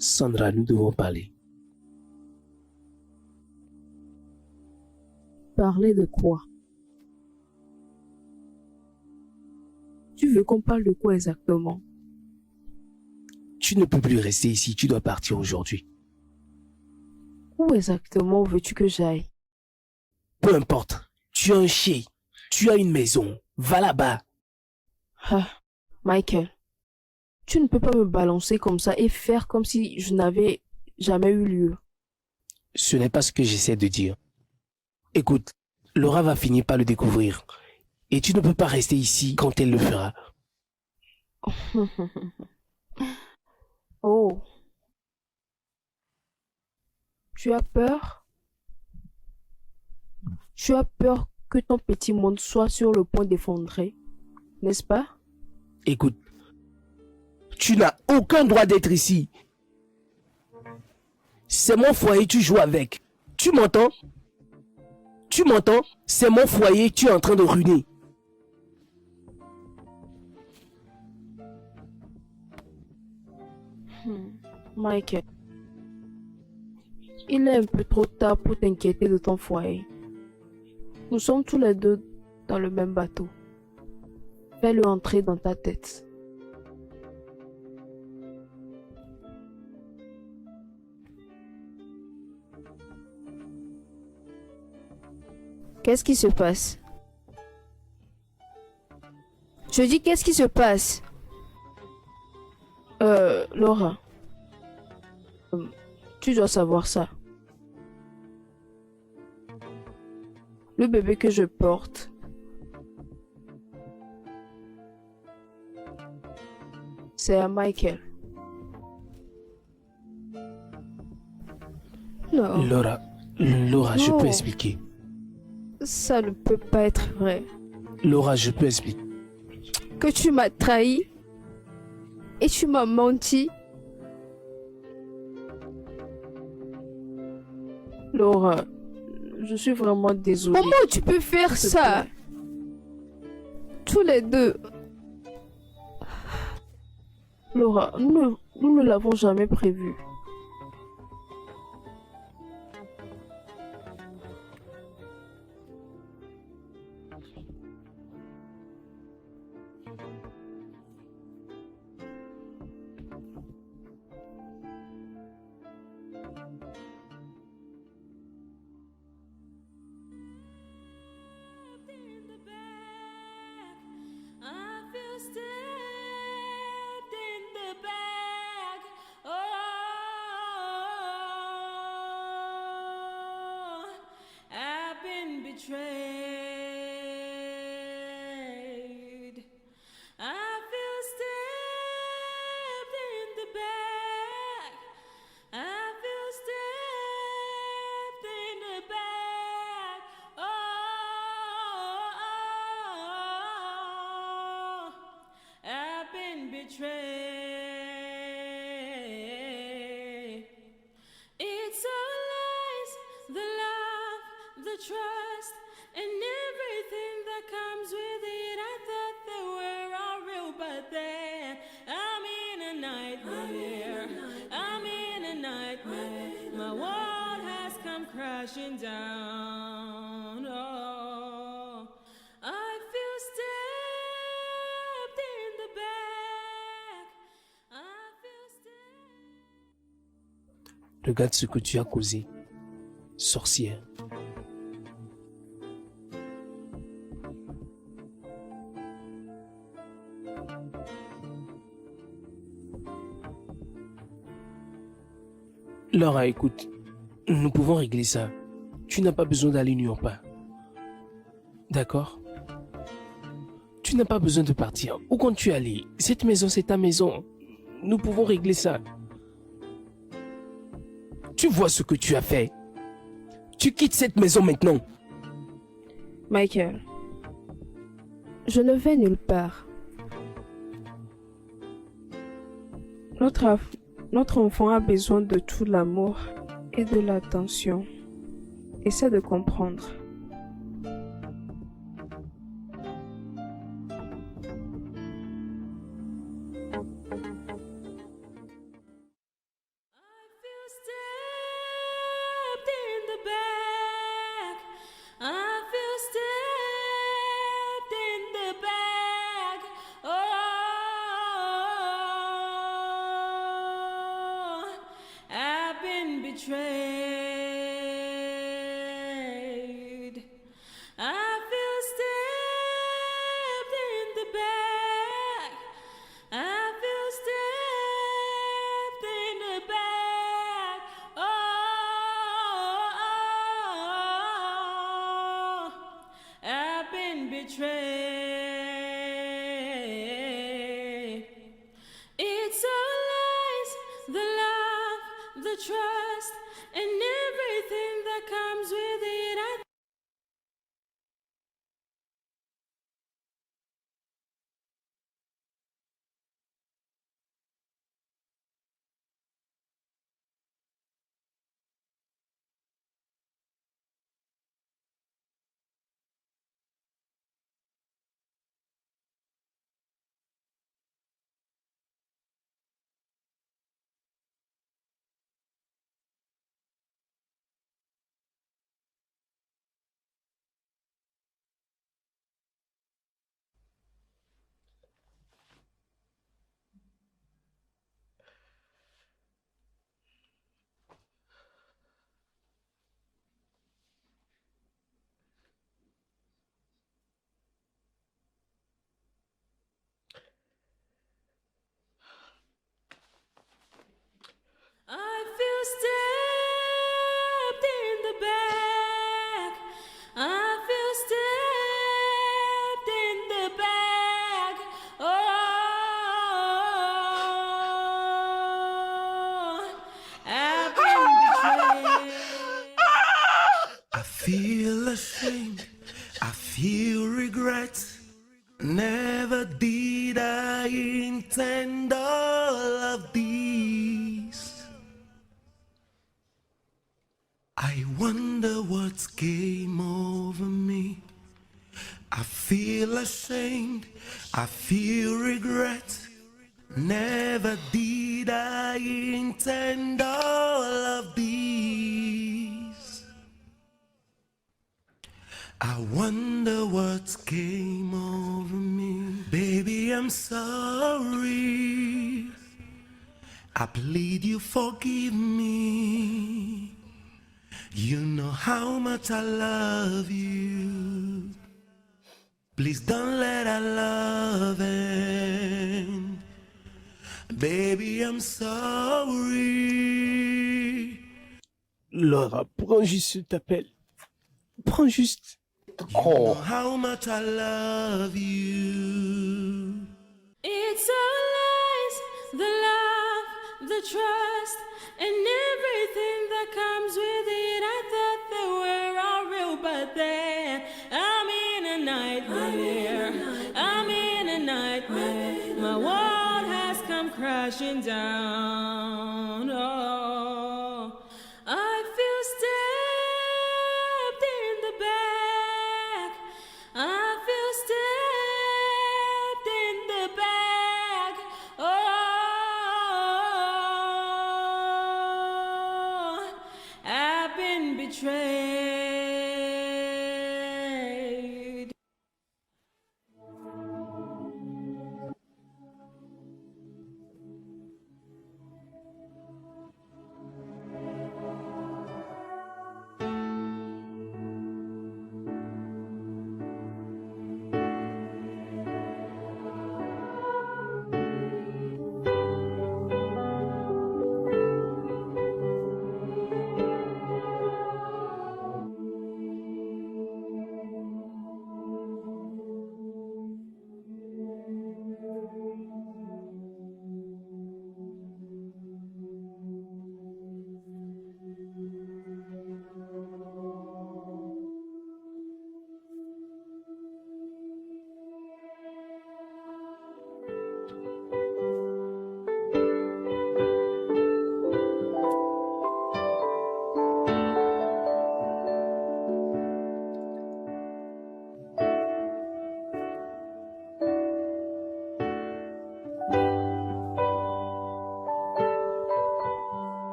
[SPEAKER 2] Sandra, nous devons parler.
[SPEAKER 4] Parler de quoi? Tu veux qu'on parle de quoi exactement?
[SPEAKER 2] Tu ne peux plus rester ici, tu dois partir aujourd'hui.
[SPEAKER 4] Où exactement veux-tu que j'aille?
[SPEAKER 2] Peu importe, tu es un chien. Tu as une maison. Va là-bas.
[SPEAKER 4] Ah, Michael, tu ne peux pas me balancer comme ça et faire comme si je n'avais jamais eu lieu.
[SPEAKER 2] Ce n'est pas ce que j'essaie de dire. Écoute, Laura va finir par le découvrir. Et tu ne peux pas rester ici quand elle le fera.
[SPEAKER 4] Oh, tu as peur? Tu as peur que ton petit monde soit sur le point d'effondrer, n'est-ce pas?
[SPEAKER 2] Écoute, tu n'as aucun droit d'être ici. C'est mon foyer, tu joues avec. Tu m'entends? Tu m'entends? C'est mon foyer, tu es en train de ruiner.
[SPEAKER 4] Michael, il est un peu trop tard pour t'inquiéter de ton foyer. Nous sommes tous les deux dans le même bateau. Fais-le entrer dans ta tête.
[SPEAKER 1] Qu'est-ce qui se passe? Je dis qu'est-ce qui se passe?
[SPEAKER 4] Laura, tu dois savoir ça. Le bébé que je porte, c'est à Michael.
[SPEAKER 1] Non,
[SPEAKER 2] Laura, je
[SPEAKER 1] Non.
[SPEAKER 2] peux expliquer.
[SPEAKER 1] ça ne peut pas être vrai.
[SPEAKER 2] Laura, je peux expliquer.
[SPEAKER 1] Que tu m'as trahi et tu m'as menti.
[SPEAKER 4] Laura, je suis vraiment désolée.
[SPEAKER 1] Comment tu peux faire
[SPEAKER 4] S'il te
[SPEAKER 1] ça?
[SPEAKER 4] plaît.
[SPEAKER 1] Tous les deux.
[SPEAKER 4] Laura, nous ne l'avons jamais prévu.
[SPEAKER 7] I feel stabbed in the back. Oh, I've been betrayed. I feel stabbed in the back. I feel stabbed in the back. Oh, I've been betrayed. It's all lies, the love, the trust, and everything that comes with it. I thought they were all real, but then I'm in a nightmare. I'm in a nightmare. My world has come crashing down. Oh, I feel stabbed in the back. I feel stabbed.
[SPEAKER 2] Regarde ce que tu as causé. Sorcière. Laura, écoute, nous pouvons régler ça. Tu n'as pas besoin d'aller nulle part. D'accord? Tu n'as pas besoin de partir. Où quand tu es allé? Cette maison, c'est ta maison. Nous pouvons régler ça. Tu vois ce que tu as fait. Tu quittes cette maison maintenant.
[SPEAKER 4] Michael,
[SPEAKER 1] Je ne vais nulle part.
[SPEAKER 4] notre enfant a besoin de tout l'amour et de l'attention. Essaie de comprendre.
[SPEAKER 7] I feel stabbed in the back. I feel stabbed in the back. Oh, I've been betrayed. I feel stabbed betrayed. It's all lies, the love, the trust, and everything that comes with it. I feel stabbed in the back. I feel stabbed in the back. Oh, I've been betrayed.
[SPEAKER 8] I feel ashamed, I feel regret. Never did I intend all of these. I wonder what came over me. I feel ashamed, I feel regret. Never did I intend all of these. I wonder what came over me. Baby, I'm sorry. I plead you forgive me. You know how much I love you. Please don't let our love end. Baby, I'm sorry.
[SPEAKER 2] Laura, prends juste cet appel. Prends juste.
[SPEAKER 8] You know how much I love you.
[SPEAKER 7] It's all lies, the love, the trust, and everything that comes with it. I thought they were all real, but then I'm in a nightmare. I'm in a nightmare. My world has come crashing down. Oh, I feel stabbed in the back. I feel stabbed in the back. Oh, I've been betrayed.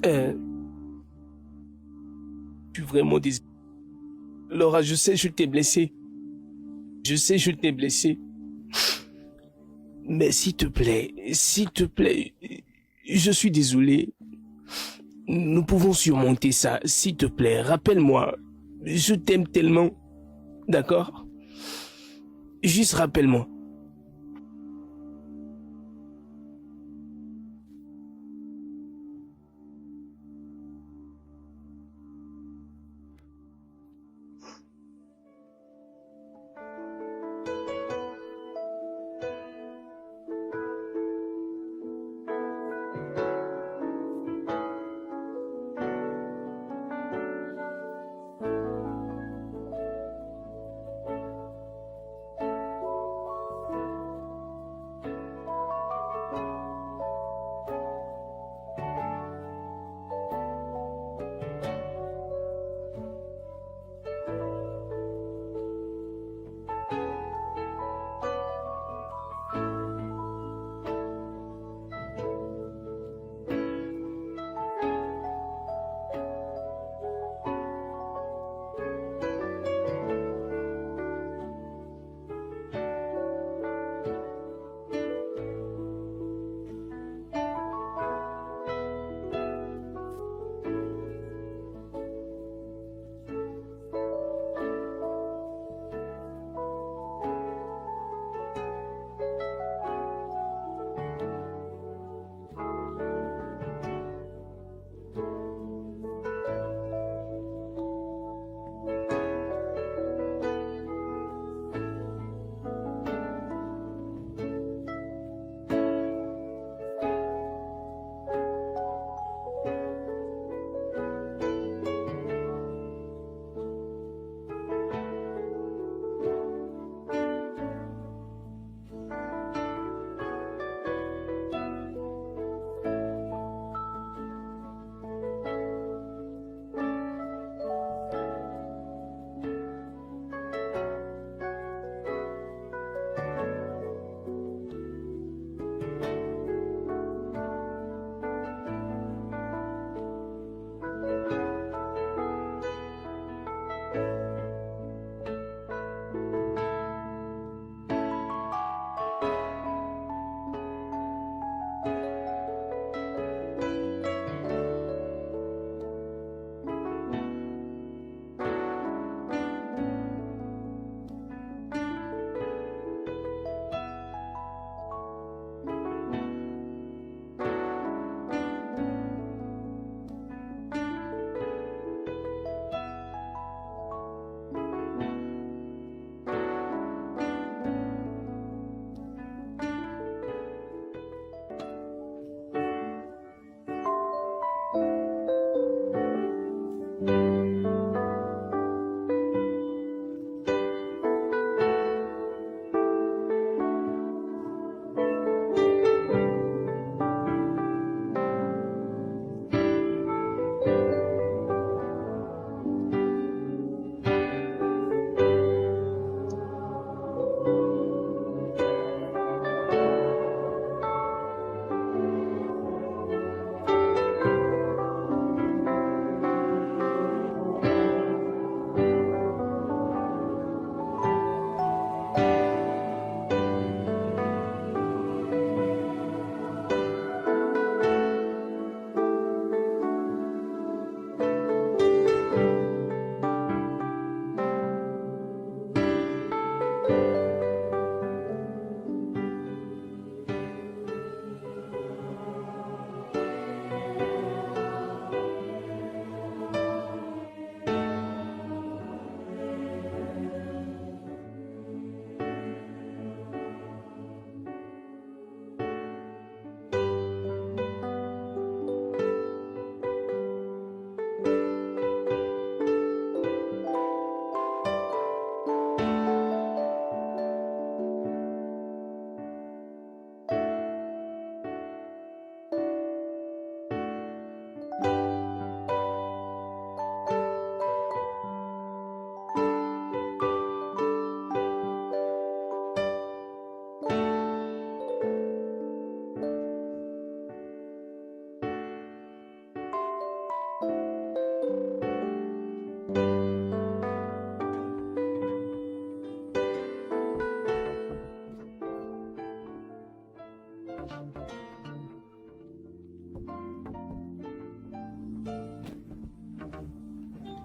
[SPEAKER 5] Je suis vraiment désolé. Laura, je sais, je t'ai blessé. Je sais, je t'ai blessé. Mais s'il te plaît, je suis désolé. Nous pouvons surmonter ça. S'il te plaît, rappelle-moi. Je t'aime tellement. D'accord? Juste rappelle-moi.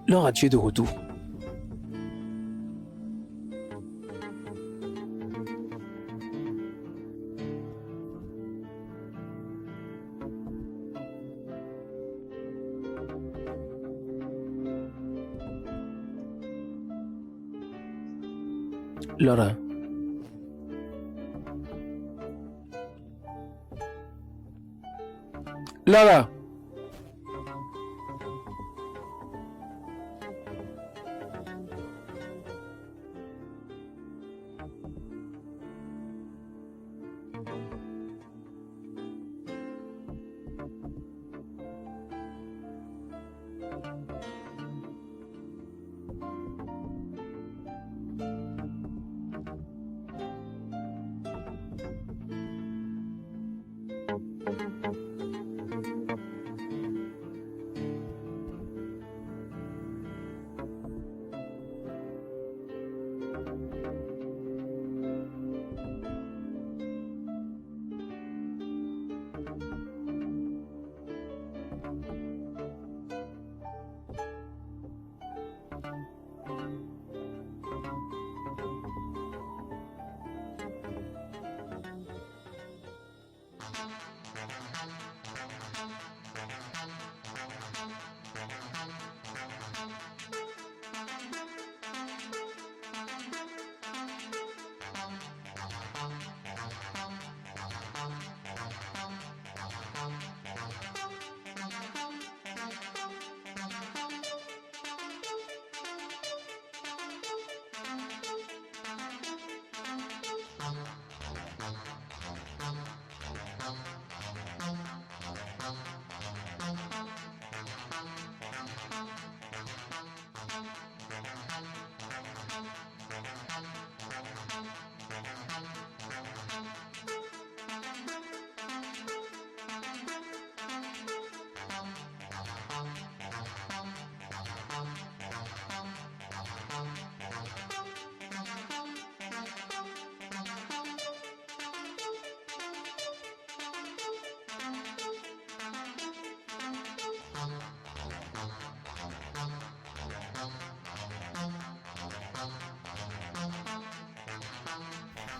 [SPEAKER 5] Laura, tu es de retour. Laura. Laura.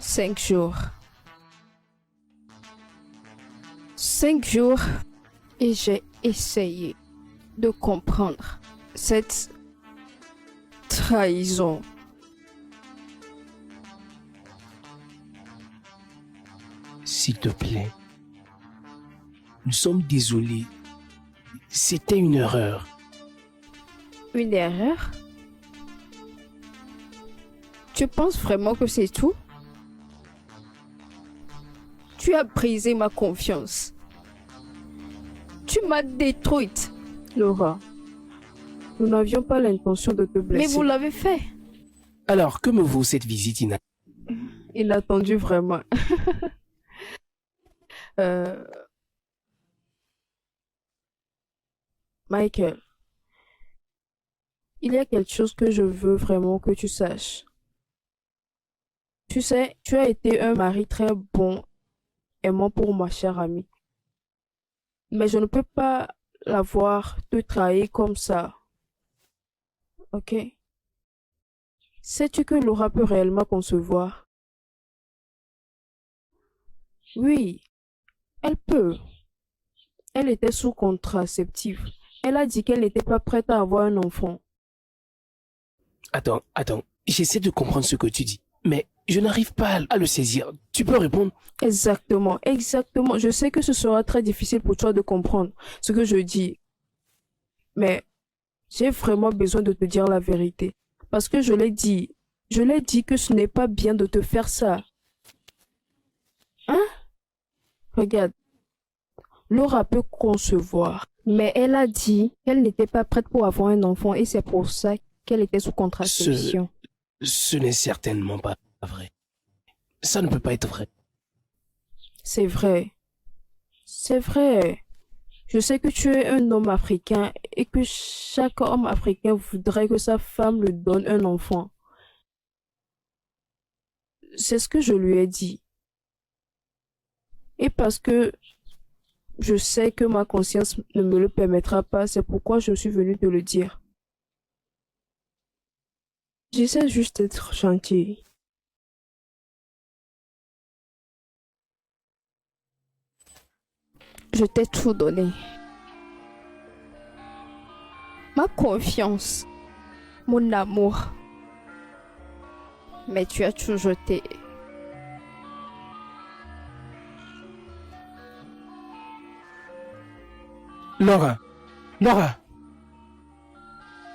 [SPEAKER 1] Cinq jours. 5 jours et j'ai essayé de comprendre cette trahison.
[SPEAKER 5] S'il te plaît. Nous sommes désolés. C'était une erreur.
[SPEAKER 1] Une erreur? Tu penses vraiment que c'est tout? Tu as brisé ma confiance. Tu m'as détruite.
[SPEAKER 4] Laura, nous n'avions pas l'intention de te blesser.
[SPEAKER 1] Mais vous l'avez fait.
[SPEAKER 5] Alors, que me vaut cette visite
[SPEAKER 4] Inattendu vraiment. Michael, il y a quelque chose que je veux vraiment que tu saches. Tu sais, tu as été un mari très bon, aimant pour ma chère amie. Mais je ne peux pas la voir te trahir comme ça. Ok? Sais-tu que Laura peut réellement concevoir? Oui, elle peut. Elle était sous contraceptif. Elle a dit qu'elle n'était pas prête à avoir un enfant.
[SPEAKER 5] Attends. J'essaie de comprendre ce que tu dis. Mais je n'arrive pas à le saisir. Tu peux répondre?
[SPEAKER 4] Exactement. Je sais que ce sera très difficile pour toi de comprendre ce que je dis. Mais j'ai vraiment besoin de te dire la vérité. Parce que je l'ai dit que ce n'est pas bien de te faire ça. Hein? Regarde. Laura peut concevoir.
[SPEAKER 1] Mais elle a dit qu'elle n'était pas prête pour avoir un enfant et c'est pour ça qu'elle était sous contraception.
[SPEAKER 5] Ce n'est certainement pas vrai. Ça ne peut pas être vrai.
[SPEAKER 4] C'est vrai. C'est vrai. Je sais que tu es un homme africain et que chaque homme africain voudrait que sa femme lui donne un enfant. C'est ce que je lui ai dit. Et parce que je sais que ma conscience ne me le permettra pas, c'est pourquoi je suis venue te le dire. J'essaie juste d'être gentil.
[SPEAKER 1] Je t'ai tout donné. Ma confiance, mon amour. Mais tu as tout jeté.
[SPEAKER 5] Laura, Laura.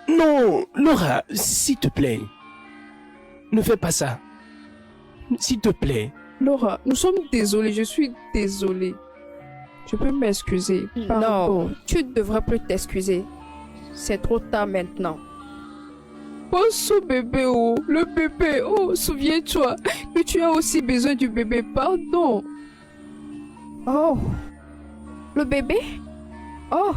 [SPEAKER 5] Non, Laura, s'il te plaît. Ne fais pas ça. S'il te plaît.
[SPEAKER 4] Laura, nous sommes désolés, je suis désolée. Tu peux m'excuser. Pardon.
[SPEAKER 1] Non, tu ne devrais plus t'excuser. C'est trop tard maintenant.
[SPEAKER 4] Pense au bébé, oh, le bébé, oh, souviens-toi que tu as aussi besoin du bébé, pardon.
[SPEAKER 1] Oh, le bébé? Oh,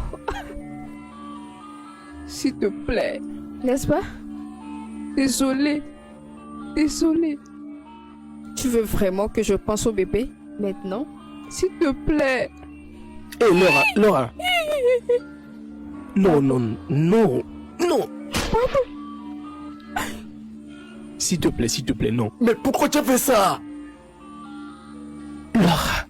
[SPEAKER 4] S'il te plaît,
[SPEAKER 1] n'est-ce pas?
[SPEAKER 4] désolé, désolé,
[SPEAKER 1] Tu veux vraiment que je pense au bébé maintenant?
[SPEAKER 4] s'il te plaît.
[SPEAKER 5] Hé, Laura, Laura. Non, non, non, non. S'il te plaît, non.
[SPEAKER 8] Mais pourquoi tu as fait ça?
[SPEAKER 5] Laura.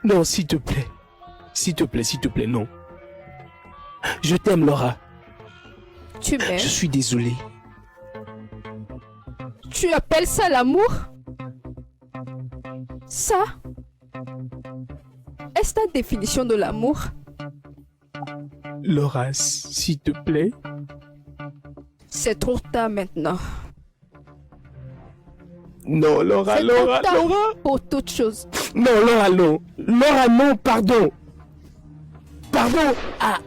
[SPEAKER 5] Non, s'il te plaît. S'il te plaît, non. Je t'aime, Laura.
[SPEAKER 1] Tu m'aimes?
[SPEAKER 5] Je suis désolé.
[SPEAKER 1] Tu appelles ça l'amour? Ça? Est-ce ta définition de l'amour?
[SPEAKER 5] Laura, s'il te plaît.
[SPEAKER 1] C'est trop tard maintenant.
[SPEAKER 5] Non, Laura,
[SPEAKER 1] C'est
[SPEAKER 5] Laura,
[SPEAKER 1] trop tard
[SPEAKER 5] Laura.
[SPEAKER 1] pour toute chose.
[SPEAKER 5] Non, Laura, non. Laura, non, pardon. Pardon. Ah,